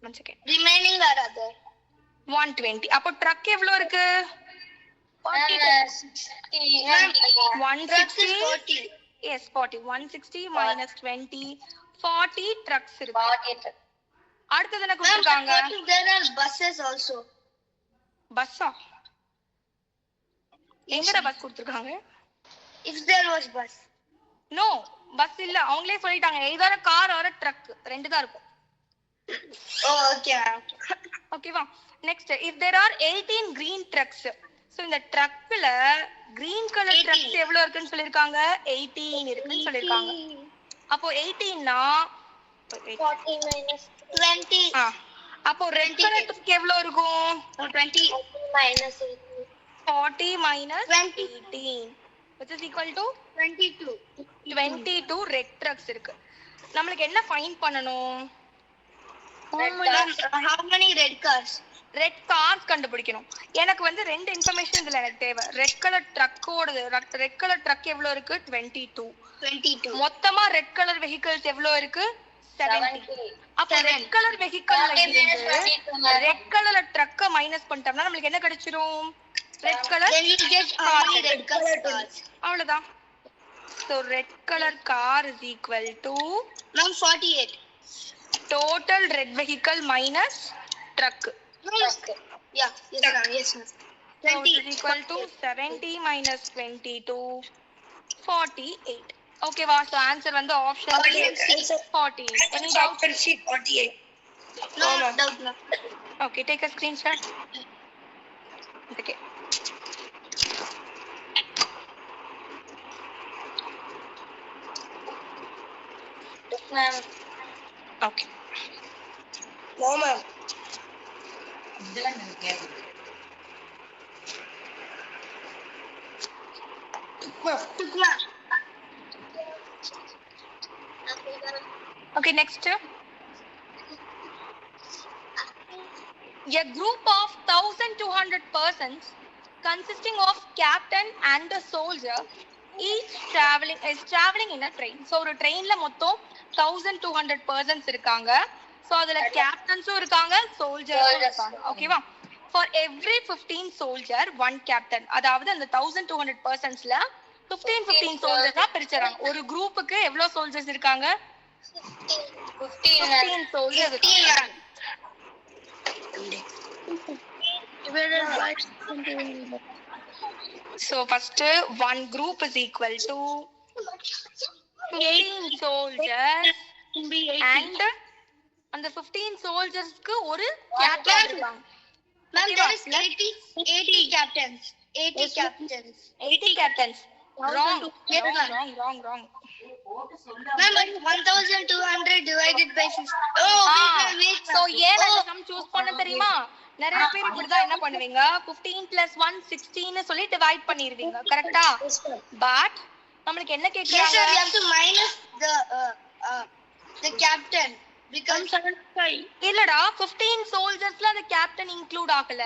1 செகண்ட். remaining are other 120. அப்போ ட்ரக் எவ்வளவு இருக்கு 160 40. yes 40 160 minus 20 40 trucks இருக்கு. அடுத்து என்ன கொடுத்திருக்காங்க there are buses also. பஸ்ஸா எங்கடா பஸ் கொடுத்திருக்காங்க? If there was bus. No bus இல்ல. அவங்களே சொல்லிட்டாங்க either a car or a truck ரெண்டு தான் இருக்கும். Oh, okay. ஓகேவா? Next if there are 18 green trucks. So இந்த ட்ரக்ல கிரீன் கலர் ட்ரக்ஸ் எவ்வளவு இருக்குன்னு சொல்லிருக்காங்க 18 இருக்குன்னு சொல்லிருக்காங்க. அப்போ 18 னா 40 minus 20. அப்போ ரெட் கலர் ட்ரக் எவ்வளவு இருக்கும் 20 minus 40 minus 18 which is equal to 22 red trucks இருக்கு. நமக்கு என்ன ஃபைண்ட் பண்ணனும் how many red cars? Red cars கண்டுபிடிக்கணும். எனக்கு வந்து ரெண்டு இன்ஃபர்மேஷன் இதுல எனக்கு தேவை. ரெட் கலர் ட்ரக்கோட ரெட் கலர் ட்ரக் எவ்வளவு இருக்கு 22. மொத்தமா ரெட் கலர் வெஹிக்கிள்ஸ் எவ்வளவு இருக்கு 70. அப்ப ரெட் கலர் வெஹிக்கிள்ல இருந்து ரெட் கலர் ட்ரக்க மைனஸ் பண்ணிட்டோம்னா நமக்கு என்ன கிடைச்சிரும் red colour then you get how many red cars? அவ்வளவுதான். so red color car is equal to Ma'am, 48. total red vehicle minus truck. Yeah, yes ma'am, yes ma'am. So it is equal to 70 minus 22 48. Okay va, so answer வந்து option 40. Any doubt? 48. No doubt ma'am. Okay, take a screenshot. Okay. Ma'am. Okay. No, ma'am. Okay, next. A group of 1,200 persons consisting of captain and a soldier each is traveling in a train. So ஒரு ட்ரெயின்ல மொத்தம் 1,200 persons இருக்காங்க. So அதுல captainஸும் இருக்காங்க, soldiers இருக்காங்க. ஓகேவா? For every 15 soldier, one captain. அதாவது அந்த 1,200 personsல 15 soldiers பிரிச்சறாங்க. ஒரு குரூப்புக்கு எவ்வளவு soldiers இருக்காங்க? 15 soldiers இருக்காங்க. So first one group is equal to 15 soldiers and அந்த 15 soldiersக்கு ஒரு captain இருக்காங்க. Ma'am, there is 80 captains. 80 captains. 80 captains. Wrong. Ma'am, 1,200 divided by 6. So ஏன் அந்த sum choose பண்ண தெரியுமா? நிறைய பேர் இப்படிதான் என்ன பண்ணுவீங்க 15 plus 1 16 சொல்லி டிவைட் பண்ணிடுவீங்க கரெக்ட்டா? பட் நமக்கு என்ன கேக்குறாங்க? Yes sir, you have to minus the captain becomes 75. இல்லடா 15 soldiersல அந்த captain include ஆகல.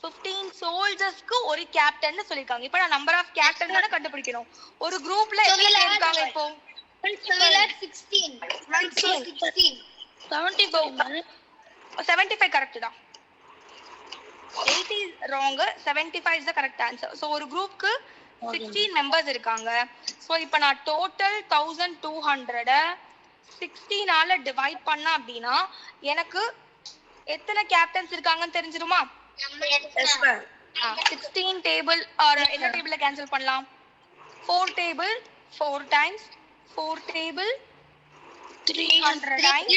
15 soldiersக்கு ஒரு captain சொல்லிருக்காங்க. இப்போ நான் number of captain தான கண்டுபிடிக்கணும். ஒரு குரூப்ல எத்தனை பேர் இருக்காங்க இப்போ? So we'll add 16. 16. 75 correct தான். 80 wrong, 75 is the correct answer. So ஒரு குரூப்க்கு 16 members இருக்காங்க. So இப்போ நான் total 1,200 16 ஆல டிவைட் பண்ணா அப்படினா எனக்கு எத்தனை கேப்டன்ஸ் இருக்காங்கன்னு தெரிஞ்சிருமா? Yes ma'am. 16 டேபிள் ஆர் என்ன டேபிள்ல கேன்சல் பண்ணலாம்? 4 table 4 times 4 table 300 times.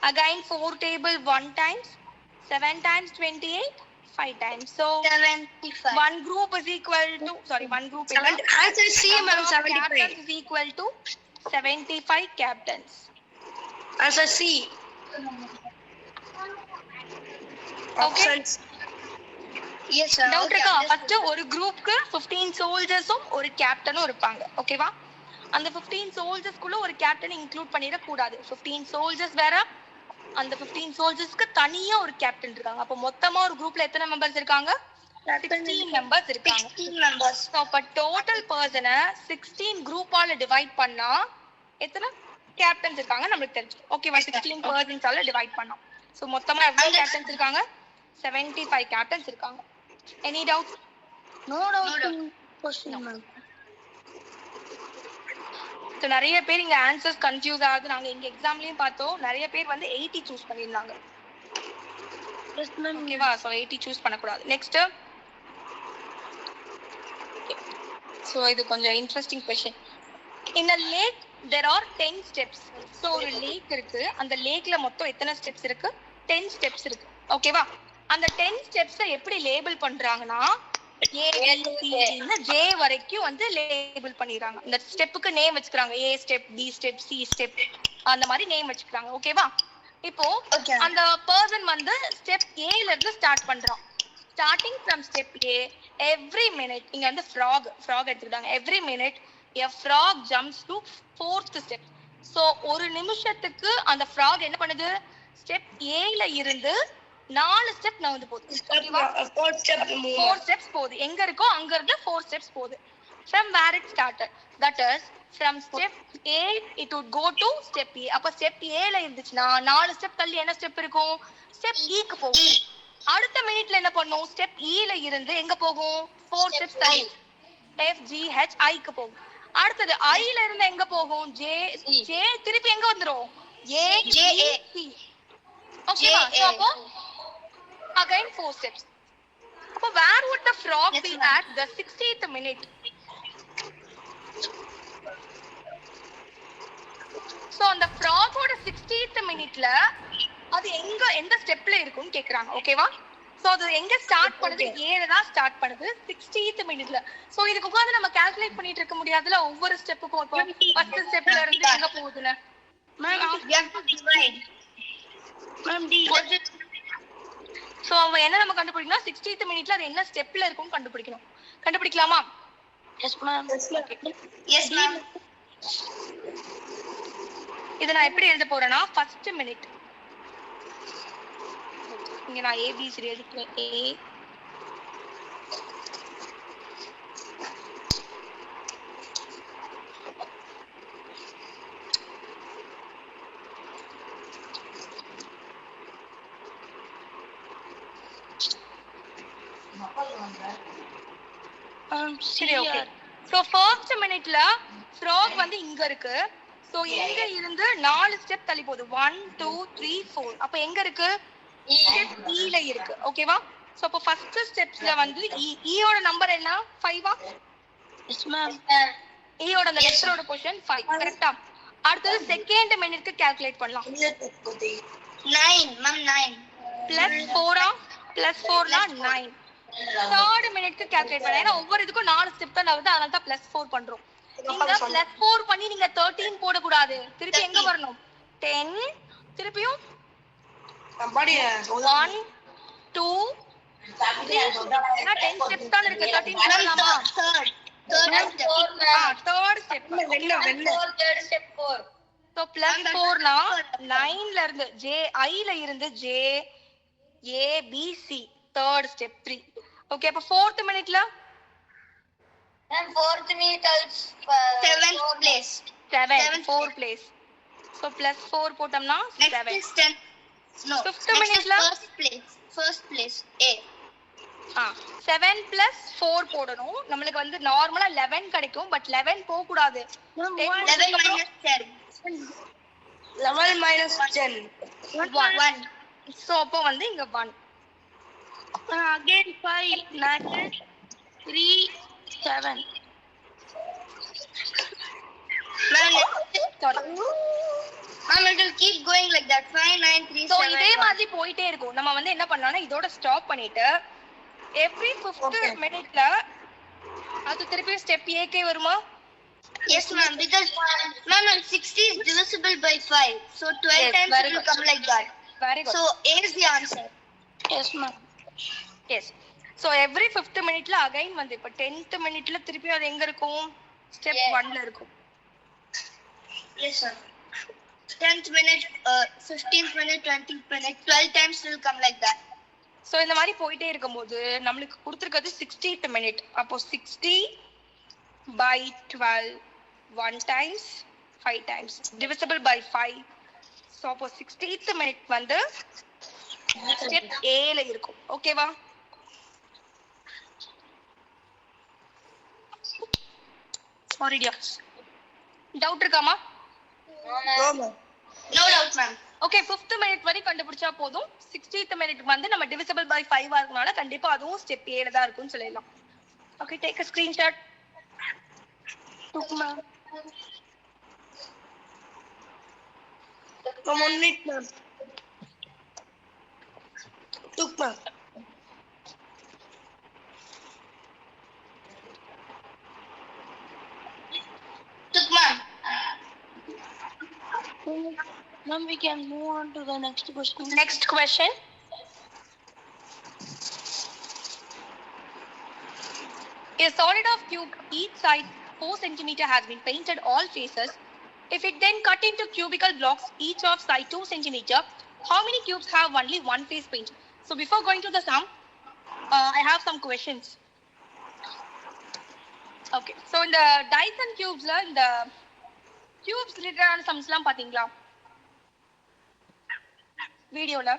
Again 4 table 1 times 7 times 28 5 times. So 75. one group is equal to Answer C ma'am, 75. Captains is equal to 75 captains. Answer C. Options. Yes sir. Doubt இருக்கா? First ஒரு குரூப்க்கு 15 சோல்ஜர்ஸும் ஒரு கேப்டனும் இருப்பாங்க. ஓகேவா? அந்த 15 சோல்ஜர்ஸ்க்குள்ள ஒரு captain include பண்ணிர கூடாது. 15 soldiers வேற, அந்த 15 சோல்ஜர்ஸ்க்கு தனியா ஒரு கேப்டன் இருக்காங்க. அப்ப மொத்தமா ஒரு குரூப்ல எத்தனை மெம்பர்ஸ் இருக்காங்க? 16 மெம்பர்ஸ் இருக்காங்க. 16 members. சோ அப்ப டோட்டல் பர்சனை 16 குரூப்பால டிவைட் பண்ணா எத்தனை கேப்டன்ஸ் இருக்காங்க நமக்கு தெரியும். ஓகேவா? 16 பர்சன்ஸால டிவைட் பண்ணோம். சோ மொத்தமா எவ்வளவு கேப்டன்ஸ் இருக்காங்க? 75 கேப்டன்ஸ் இருக்காங்க. Any doubts? No doubt question ma'am. So நிறைய பேர் இங்க ஆன்சர்ஸ் கன்ஃபியூஸ் ஆகுது. நாங்க இங்க எக்ஸாம்லயும் பார்த்தோம் நிறைய பேர் வந்து 80 சூஸ் பண்ணிருந்தாங்க. Yes ma'am. ஓகேவா? சோ 80 சூஸ் பண்ண கூடாது. நெக்ஸ்ட். சோ இது கொஞ்சம் interesting question. In a lake there are 10 steps. So ஒரு லேக் இருக்கு. அந்த லேக்ல மொத்தம் எத்தனை ஸ்டெப்ஸ் இருக்கு? 10 ஸ்டெப்ஸ் இருக்கு. ஓகேவா? அந்த 10 ஸ்டெப்ஸை எப்படி லேபிள் பண்றாங்கன்னா J வரைக்கும் வந்து லேபிள் பண்ணிடுறாங்க. இந்த ஸ்டெப்புக்கு நேம் வச்சுக்கிறாங்க. A step, B step, C step அந்த மாதிரி நேம் வச்சுக்கிறாங்க. ஓகேவா? இப்போ அந்த பர்சன் வந்து ஸ்டெப் A ல இருந்து ஸ்டார்ட் பண்றான். Starting from step A, every minute இங்க வந்து frog எடுத்துக்கிட்டாங்க. Every minute a frog jumps to 4th step. So ஒரு நிமிஷத்துக்கு அந்த frog என்ன பண்ணுது? ஸ்டெப் A ல இருந்து 4 ஸ்டெப் நகர்ந்து போகுது. ஓகேவா? 4 ஸ்டெப்ஸ் போகுது. எங்க இருக்கோ அங்க இருந்து 4 ஸ்டெப்ஸ் போகுது. From where it started, that is from step A it would go to step A. அப்ப ஸ்டெப் A ல இருந்துச்சுனா 4 ஸ்டெப் தள்ளி என்ன ஸ்டெப் இருக்கும்? ஸ்டெப் E க்கு போகும். அடுத்த மினிட்ல என்ன பண்ணும்? ஸ்டெப் E ல இருந்து எங்க போகும்? 4 ஸ்டெப்ஸ் தள்ளி F G H I க்கு போகும். அடுத்து I ல இருந்து எங்க போகும்? J திருப்பி எங்க வந்துரும்? A J A C. ஓகேவா? சோ அப்போ again 4 steps. அப்போ where would the frog be at the 60th minute? So அந்த frog ஓட 60th minuteல அது எந்த ஸ்டெப்ல இருக்கும்னு கேக்குறாங்க. ஓகேவா? சோ அது எங்க ஸ்டார்ட் பண்ணுது? A ல தான் ஸ்டார்ட் பண்ணுது 60th minuteல. சோ இதுக்கு உட்கார்ந்து நம்ம கால்குலேட் பண்ணிட்டு இருக்க முடியாதுல ஒவ்வொரு ஸ்டெப்புக்கும். இப்போ ஃபர்ஸ்ட் ஸ்டெப்ல இருந்து எங்க போகுதுன்னு Ma'am, You have to divide. ma'am, D. So அவ என்ன நம்ம கண்டுபிடிக்கணும் 60th மினிட்ல அது என்ன ஸ்டெப்ல இருக்கும்னு கண்டுபிடிக்கணும். கண்டுபிடிக்கலாமா? Yes, ma'am. Yes, ma'am. இத நான் எப்படி எழுத போறேன்னா ஃபர்ஸ்ட் மினிட். இங்க நான் ஏபிசிடி எழுதிக்கிறேன். ஏ சரி ஓகே. சோ ஃபர்ஸ்ட் மினிட்ல ஃப்ராக் வந்து இங்க இருக்கு. சோ இங்க இருந்து 4 ஸ்டெப் தள்ளி போகுது. 1 2 3 4. அப்ப எங்க இருக்கு? ஸ்டெப் E ல இருக்கு. ஓகேவா? சோ அப்ப ஃபர்ஸ்ட் ஸ்டெப்ஸ்ல வந்து E ஓட நம்பர் என்ன? 5 ஆ? Yes, ma'am. E ஓட அந்த லெட்டரோட பொசிஷன் 5. கரெக்ட்டா? அடுத்து செகண்ட் மினிட்க்கு கால்குலேட் பண்ணலாம். 9, ma'am, 9. +4 ஆ? +4 னா 9. தேர்ட் மினிட்க்கு கால்குலேட் பண்ணலாம். ஏன்னா ஒவ்வொரு இதுக்கும் 4 ஸ்டெப் தான் வருது. அதனால தான் +4 பண்றோம். நீங்க +4 பண்ணி நீங்க 13 போட கூடாது. திருப்பி எங்க வரணும்? 10 திருப்பியும் 1 2 3 ஏன்னா 10 ஸ்டெப்ஸ் தான் இருக்கு. 13 போடலாமா? Third step. Third step 4. So +4 னா 9 ல இருந்து I ல இருந்து J A B C third step 3. Okay அப்ப ஃபோர்த் மினிட்ல And fourth minute also. 7th place. 7 4 place. So +4 போட்டோம்னா 7. Next is 10. No. Fifth Next minute is la? first place. First place. A. 7 + 4 போடணும். நம்மளுக்கு வந்து நார்மலா 11 கிடைக்கும். பட் 11 போக கூடாது. 11 minus 10. 11 minus 10. 1. சோ அப்போ வந்து இங்க 1. Again 5, minus 3, 7. Ma'am, Sorry. ma'am, it will keep going like that. 5, 9, 3, so 7. இதே 1. மாதிரி போயிட்டே இருக்கும். நம்ம வந்து என்ன பண்ணலாம்னா இதோட ஸ்டாப் பண்ணிட்டு எவ்ரி 5th மினிட்ல அது திருப்பி ஸ்டெப் ஏகே வருமா? Yes, ma'am. Because ma'am, 60 is divisible by 5. So 12 Yes, times very it will good. come like that. Very good. So A is the answer. Yes, ma'am. Yes. So every 5th மினிட்ல again வந்து இப்ப 10th மினிட்ல திருப்பி அது எங்க இருக்கும்? Step 1ல இருக்கும். Yes, sir. 10th minute, 15th minute, 20th minute, 12 times will come like that. So இந்த மாதிரி போயிட்டே இருக்கும்போது நம்மளுக்கு கொடுத்திருக்கிறது 60th மினிட். அப்போ 60 by 12 1 times 5 times divisible by 5. So அப்போ 60th மினிட் வந்து ஸ்டெப் A ல இருக்கும். ஓகேவா? Sorry dears. டவுட் இருக்காமா? No doubt, ma'am. Okay 5th minute வரை கண்டுபிடிச்சா போதும். 60th மினிட் வந்து நம்ம divisible by 5 ஆ இருக்கனால கண்டிப்பா அதுவும் ஸ்டெப் A ல தான் இருக்கும்னு சொல்லலாம். Okay take a screenshot. Took, ma'am. 1 minute, ma'am. Took, ma'am. Took, ma'am. Ma'am, we can move on to the next question. Next question. A solid of cube each side 4 cm has been painted all faces. If it then cut into cubical blocks each of side 2 cm, how many cubes have only one face paint? So before going to the sum, I have some questions. Okay, so in the Dyson cubes la in the cubes related sums la pathingala வீடியோல.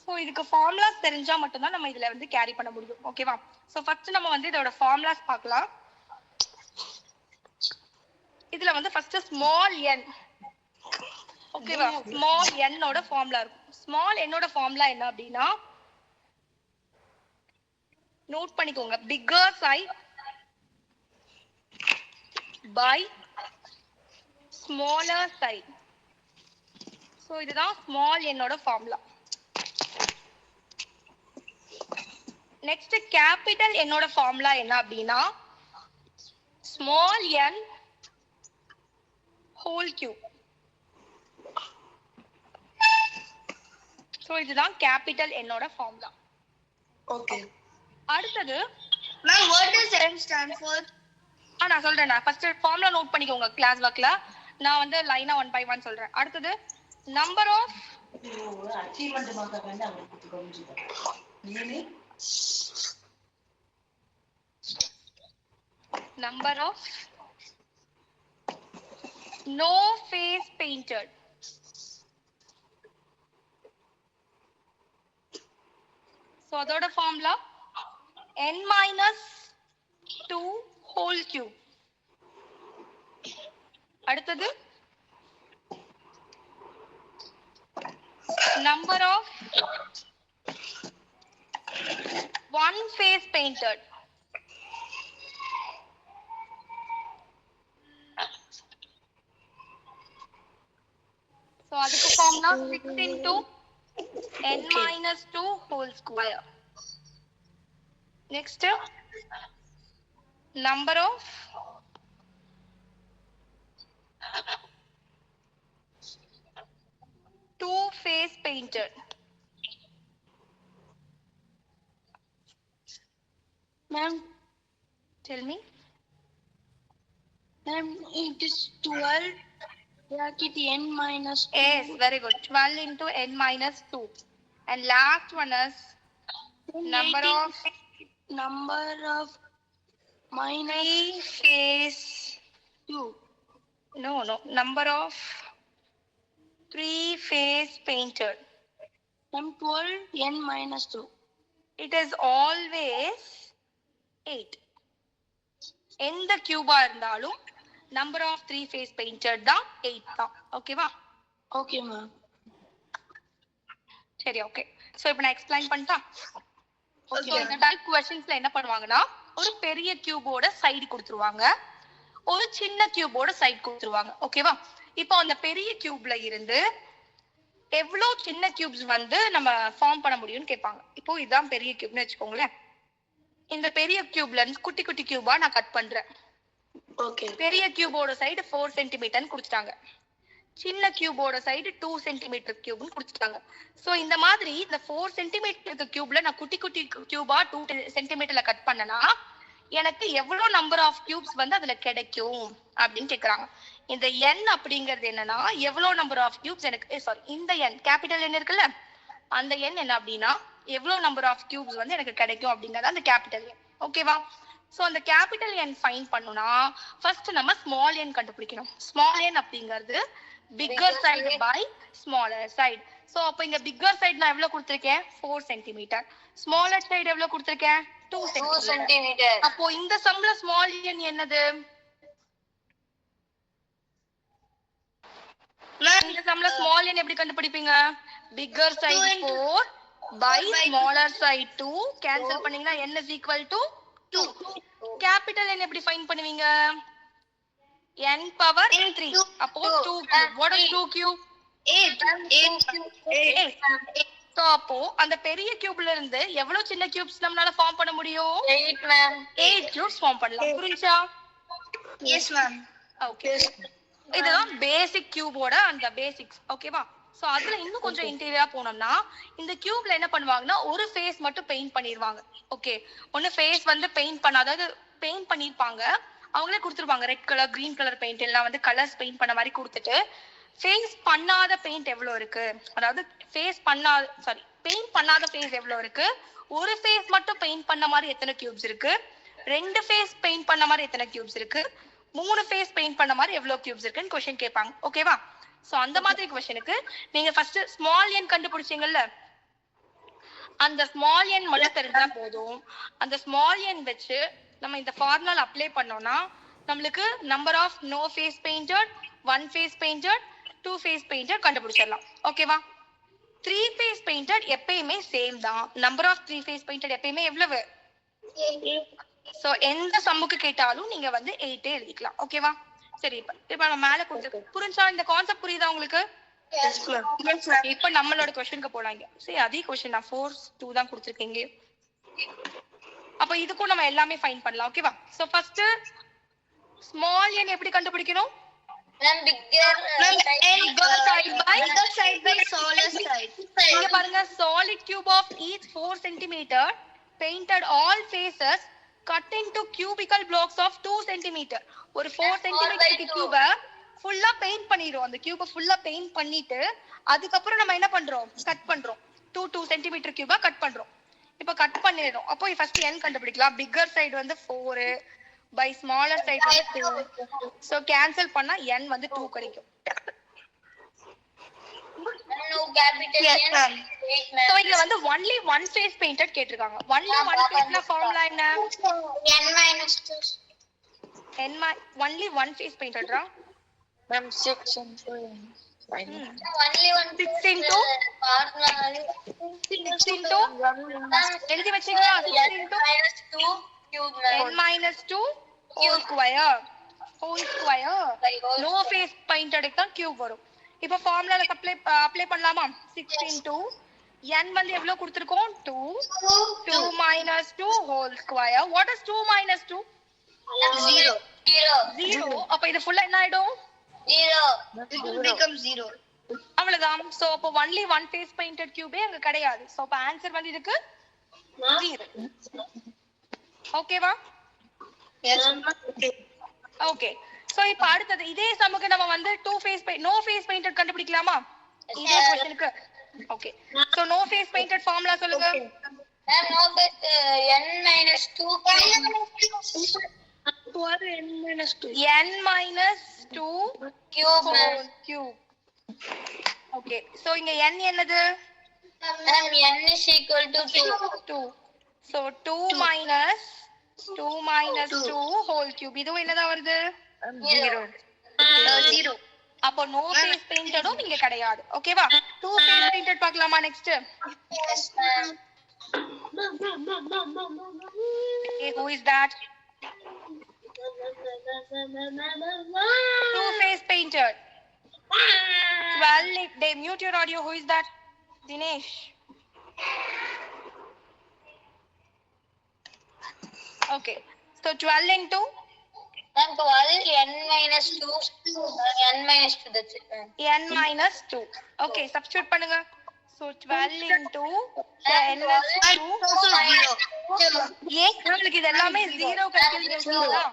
So இதுக்கு formulas தெரிஞ்சா மட்டும்தான் நம்ம இதுல வந்து carry பண்ண முடியும். ஓகேவா? ஸோ ஃபர்ஸ்ட் நம்ம வந்து இதோட ஃபார்முலாஸ் பார்க்கலாம். இதுல வந்து ஃபர்ஸ்ட் ஸ்மால் n. ஓகேவா? ஸ்மால் n ஓட ஃபார்முலா இருக்கும். ஸ்மால் n ஓட ஃபார்முலா என்ன அப்படின்னா நோட் பண்ணிக்கோங்க. Bigger side by smaller side. So இதுதான் ஸ்மால் என்னோட ஃபார்முலா. நெக்ஸ்ட் கேபிட்டல் என்னோட ஃபார்முலா என்ன அப்படின்னா small n whole cube. So இதுதான் கேபிட்டல் என்னோட ஃபார்முலா. Okay. அடுத்தது Ma'am, what does N stand for? நான் சொல்றேன். ஃபர்ஸ்ட் ஃபார்முலா நோட் பண்ணிக்கோங்க கிளாஸ் ஒர்க்ல. நான் வந்து லைனா 1 by 1 சொல்றேன். அடுத்தது நம்பர் ஆஃப் அச்சீவ்மெண்ட் மாத்த வேண்டாம் அவங்களுக்கு கொஞ்சம் number of no face painted. So அதோட formula n minus 2 whole cube. அடுத்தது number of one face painted. So அதுக்கு formula 6 into n minus 2 whole square. Next, number of two face painted. Ma'am, Tell me. ma'am, it is 12 bracket n minus 2. Yes, very good. 12 into n minus 2. And last one is number of minus three face. 2. No. Number of three face painted. Ma'am, 12 n minus 2. It is always 8. எந்த Cuba இருந்தாலும் number of three face painted தான் 8 தான். ஓகேவா? Okay, ma'am. சரி, okay. So இப்போ நான் explain பண்ணிட்டா? Okay, so இந்த டைப் क्वेश्चंसல என்ன பண்ணுவாங்கன்னா ஒரு பெரிய கியூபோட சைடு கொடுத்துருவாங்க, ஒரு சின்ன கியூபோட சைடு கொடுத்துருவாங்க. ஓகேவா? இப்போ அந்த பெரிய கியூப்ல இருந்து எவ்வளவு சின்ன கியூப்ஸ் வந்து நம்ம ஃபார்ம் பண்ண முடியும்னு கேட்பாங்க. இப்போ இதுதான் பெரிய கியூப்னு வச்சுக்கோங்களேன். இந்த பெரிய கியூப்ல இருந்து குட்டி குட்டி கியூபா நான் கட் பண்றேன். Okay. பெரிய கியூபோட சைடு 4 சென்டிமீட்டர்னு கொடுத்துட்டாங்க, சின்ன கியூபோட சைடு 2 சென்டிமீட்டர் கியூப்னு கொடுத்துட்டாங்க. சோ இந்த மாதிரி இந்த 4 சென்டிமீட்டர் கியூப்ல நான் குட்டி குட்டி கியூபா 2 சென்டிமீட்டர்ல கட் பண்ணனா எனக்கு எவ்வளவு நம்பர் ஆஃப் கியூப்ஸ் வந்து அதுல கிடைக்கும் அப்படின்னு கேக்குறாங்க. இந்த n அப்படிங்கிறது என்னன்னா எவ்வளவு நம்பர் ஆஃப் கியூப்ஸ் எனக்கு சாரி இந்த n கேபிட்டல் n இருக்குல்ல அந்த n என்ன அப்படின்னா எவ்வளவு நம்பர் ஆஃப் கியூப்ஸ் வந்து எனக்கு கிடைக்கும் அப்படிங்கறது அந்த கேபிட்டல் n. ஓகேவா? சோ அந்த கேபிட்டல் n ஃபைண்ட் பண்ணனும்னா ஃபர்ஸ்ட் நம்ம ஸ்மால் n கண்டுபிடிக்கணும். ஸ்மால் n அப்படிங்கிறது bigger side by smaller side. So அப்ப இங்க bigger side நான் எவ்வளவு கொடுத்திருக்கேன் 4 சென்டிமீட்டர், smaller side எவ்வளவு கொடுத்திருக்கேன் 2 சென்டிமீட்டர். அப்போ இந்த சம்ல ஸ்மால் n என்னது? இந்த சம்ல ஸ்மால் n எப்படி கண்டுபிடிப்பீங்க? bigger side 4 by smaller side 2 cancel பண்ணீங்கன்னா n is equal to 2. Capital n எப்படி ஃபைண்ட் பண்ணுவீங்க? n power 3. அப்போ 2 cube. What is 2 cube? 8. So அப்போ அந்த பெரிய கியூப்ல இருந்து எவ்வளவு சின்ன கியூப்ஸ் நம்மளால ஃபார்ம் பண்ண முடியும்? 8 ma'am. 8 கியூப்ஸ் ஃபார்ம் பண்ணலாம். புரிஞ்சா? Yes ma'am. ஓகே. இதுதான் பேசிக் கியூபோட அந்த பேசிக்ஸ். ஓகேவா? சோ அதுல இன்னும் கொஞ்சம் இன்டீரியரா போனோம்னா இந்த கியூப்ல என்ன பண்ணுவாங்கன்னா ஒரு ஃபேஸ் மட்டும் பெயிண்ட் பண்ணிடுவாங்க. ஓகே, ஒன்னு ஃபேஸ் வந்து பெயிண்ட் பண்ண அதாவது பெயிண்ட் பண்ணிருப்பாங்க, அவங்களே கொடுத்துருப்பாங்க red colour green colour paint எல்லாம் வந்து கலர்ஸ் பெயிண்ட் பண்ண மாதிரி கொடுத்துட்டு ஃபேஸ் பண்ணாத பெயிண்ட் எவ்வளவு இருக்கு, அதாவது ஃபேஸ் பண்ணாத சாரி பெயிண்ட் பண்ணாத ஃபேஸ் எவ்வளவு இருக்கு, ஒரு ஃபேஸ் மட்டும் பெயிண்ட் பண்ண மாதிரி எத்தனை கியூப்ஸ் இருக்கு, 2 ஃபேஸ் பெயிண்ட் பண்ண மாதிரி எத்தனை கியூப்ஸ் இருக்கு, 3 ஃபேஸ் பெயிண்ட் பண்ண மாதிரி எவ்வளவு கியூப்ஸ் இருக்குன்னு क्वेश्चन கேட்பாங்க. ஓகேவா? சோ அந்த மாதிரி क्वेश्चनக்கு நீங்க ஃபர்ஸ்ட் ஸ்மால் n கண்டுபிடிச்சீங்கல்ல, அந்த ஸ்மால் n மட்டும் தெரிஞ்சா போதும். அந்த ஸ்மால் n வச்சு நம்ம இந்த ஃபார்முலா அப்ளை பண்ணோம்னா நமக்கு number of no face painted, 1 face painted, 2 face painted கண்டுபிடிச்சிடலாம். ஓகேவா? 3 ஃபேஸ் பெயிண்டட் எப்பயுமே சேம் தான். நம்பர் ஆஃப் 3 ஃபேஸ் பெயிண்டட் எப்பயுமே எவ்வளவு? சோ எந்த சம்முக்கு கேட்டாலும் நீங்க வந்து 8 எழுதிக்கலாம். ஓகேவா? சரி, இப்ப நம்ம மேல கொடுத்து புரிஞ்சா? இந்த கான்செப்ட் புரியுதா உங்களுக்கு? Yes, ma'am. இப்ப நம்மளோட क्वेश्चनக்கு போலாங்க. சரி, அதே क्वेश्चन நான் 4 2 தான் கொடுத்திருக்கீங்க. அப்ப இதுக்கும் நம்ம எல்லாமே ஃபைண்ட் பண்ணலாம். ஓகேவா? சோ ஃபர்ஸ்ட் ஸ்மால் n எப்படி கண்டுபிடிக்கணும்? Ma'am, bigger side by smaller side. இங்க பாருங்க solid cube of each 4 centimeter painted all faces cut into cubical blocks of 2 centimeter. ஒரு 4 centimeter cube ஃபுல்லா பெயிண்ட் பண்ணிரோம். அந்த கியூப ஃபுல்லா பெயிண்ட் பண்ணிட்டு அதுக்கு அப்புறம் நம்ம என்ன பண்றோம்? கட் பண்றோம். 2 centimeter கியூபா கட் பண்றோம். இப்போ கட் பண்ணிரோம். அப்போ ஃபர்ஸ்ட் n கண்டுபிடிக்கலாம். பிக்கர் சைடு வந்து 4 by smaller side வந்து 2. சோ கேன்சல் பண்ணா n வந்து 2 கிடைக்கும். No capital Yes, N. ma'am. Wait, ma'am. So இங்க வந்து only one face painted கேட்டிருக்காங்க. only one face னா ஃபார்முலா என்ன? N minus 2. only one face painted ரா. Ma'am, 6 into Only one 6 into formula. 6 into எழுதி வெச்சீங்களா? 6 into minus 2 cube. n minus 2 whole square. No face painted தான் cube வரும். இப்போ ஃபார்முலால apply பண்ணலாமா? 6 into n வந்து எவ்வளவு கொடுத்திருக்கோம்? 2 minus 2 whole square. What is 2 minus 2? 0. அப்ப இது ஃபுல்லா என்ன ஆயிடும்? 0. It will become 0. அவ்வளவுதான். சோ அப்ப only one face painted cube அங்க கிடையாது. சோ அப்ப ஆன்சர் வந்து இதுக்கு 0. ஓகேவா? Yes. ஓகே. சோ இப்போ அடுத்தது இதே சமக்கு நம்ம வந்து no face painted கண்டுபிடிக்கலாமா? இதே क्वेश्चनக்கு. Okay. So no face painted formula சொல்லுங்க. No, but n minus 2 n minus 2. n minus 2 cube. cube. Okay. So இங்க n என்னது? Ma'am, n is equal to 2. So 2 minus 2 whole cube. இதுவும் என்னதா வருது? 0. அப்போ no face painted இங்க கிடையாது. ஓகேவா? 2 face painted பார்க்கலாமா next? Yes, ma'am. Okay, who is that? 2 face painted. 12 they mute your audio. Who is that? Dinesh. Okay. So 12 into Ma'am, 12 n minus 2. N minus 2, that's it, ma'am. n minus 2. Okay, substitute பண்ணுங்க. So 12 into n plus 2 ஏன் உங்களுக்கு இது எல்லாமே 0 கிடைக்குதுங்களா?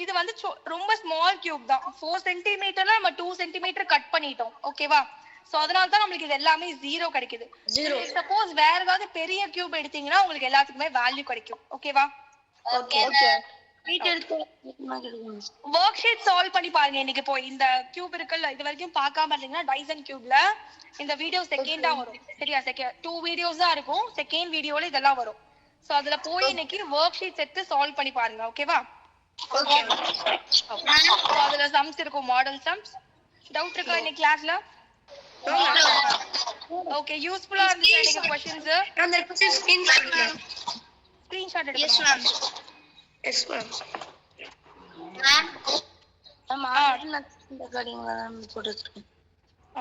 இது வந்து ரொம்ப small cube தான். 4 சென்டிமீட்டர்ல நம்ம 2 சென்டிமீட்டர் கட் பண்ணிட்டோம். ஓகேவா? சோ அதனால தான் நமக்கு இது எல்லாமே 0 கிடைக்குது. சப்போஸ் வேற ஏதாவது பெரிய கியூப் எடுத்தீங்கன்னா உங்களுக்கு எல்லாத்துக்குமே வேல்யூ கிடைக்கும். ஓகேவா? Okay. வொர்க் ஷீட் சால்வ் பண்ணி பாருங்க. இன்னைக்கு போய் இந்த கியூப் இருக்குல்ல, இது வரைக்கும் பார்க்காம இருந்தீங்கன்னா டைசன் கியூப்ல இந்த வீடியோ செகண்டா வரும். சரியா? 2 வீடியோஸ் தான் இருக்கும். செகண்ட் வீடியோல இதெல்லாம் வரும். சோ அதுல போய் இன்னைக்கு வொர்க் ஷீட் எடுத்து சால்வ் பண்ணி பாருங்க. ஓகேவா? Okay. சோ அதுல சம்ஸ் இருக்கும், மாடல் சம்ஸ். டவுட் இருக்கா இன்னைக்கு கிளாஸ்ல? ஓகே, யூஸ்ஃபுல்லா இருந்துச்சு இன்னைக்கு क्वेश्चंस. அந்த ஸ்கிரீன்ஷாட் எடுங்க. Yes, ma'am. Yes, ma'am. Ma'am.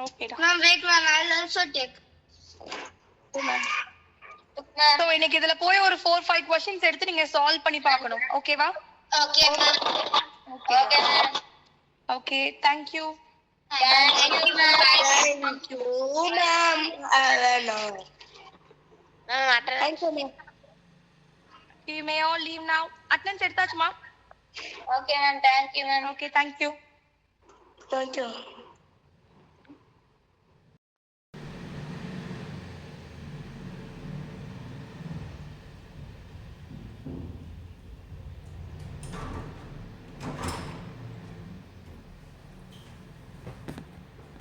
ஓகேடா. Ma'am, wait, ma'am. I'll also take. Ma'am. So இன்னைக்கு இதுல போய் ஒரு 4-5 क्वेश्चंस எடுத்து நீங்க சால்வ் பண்ணி பார்க்கணும். ஓகேவா? Okay, ma'am. Okay, ma'am. Okay, thank you. Thank you, ma'am. Thank you, ma'am. No. Thank you, ma'am. You may all leave now. Attendance எடுத்தாச்சுமா? Okay, ma'am. Thank you, ma'am. Okay, thank you. Thank you.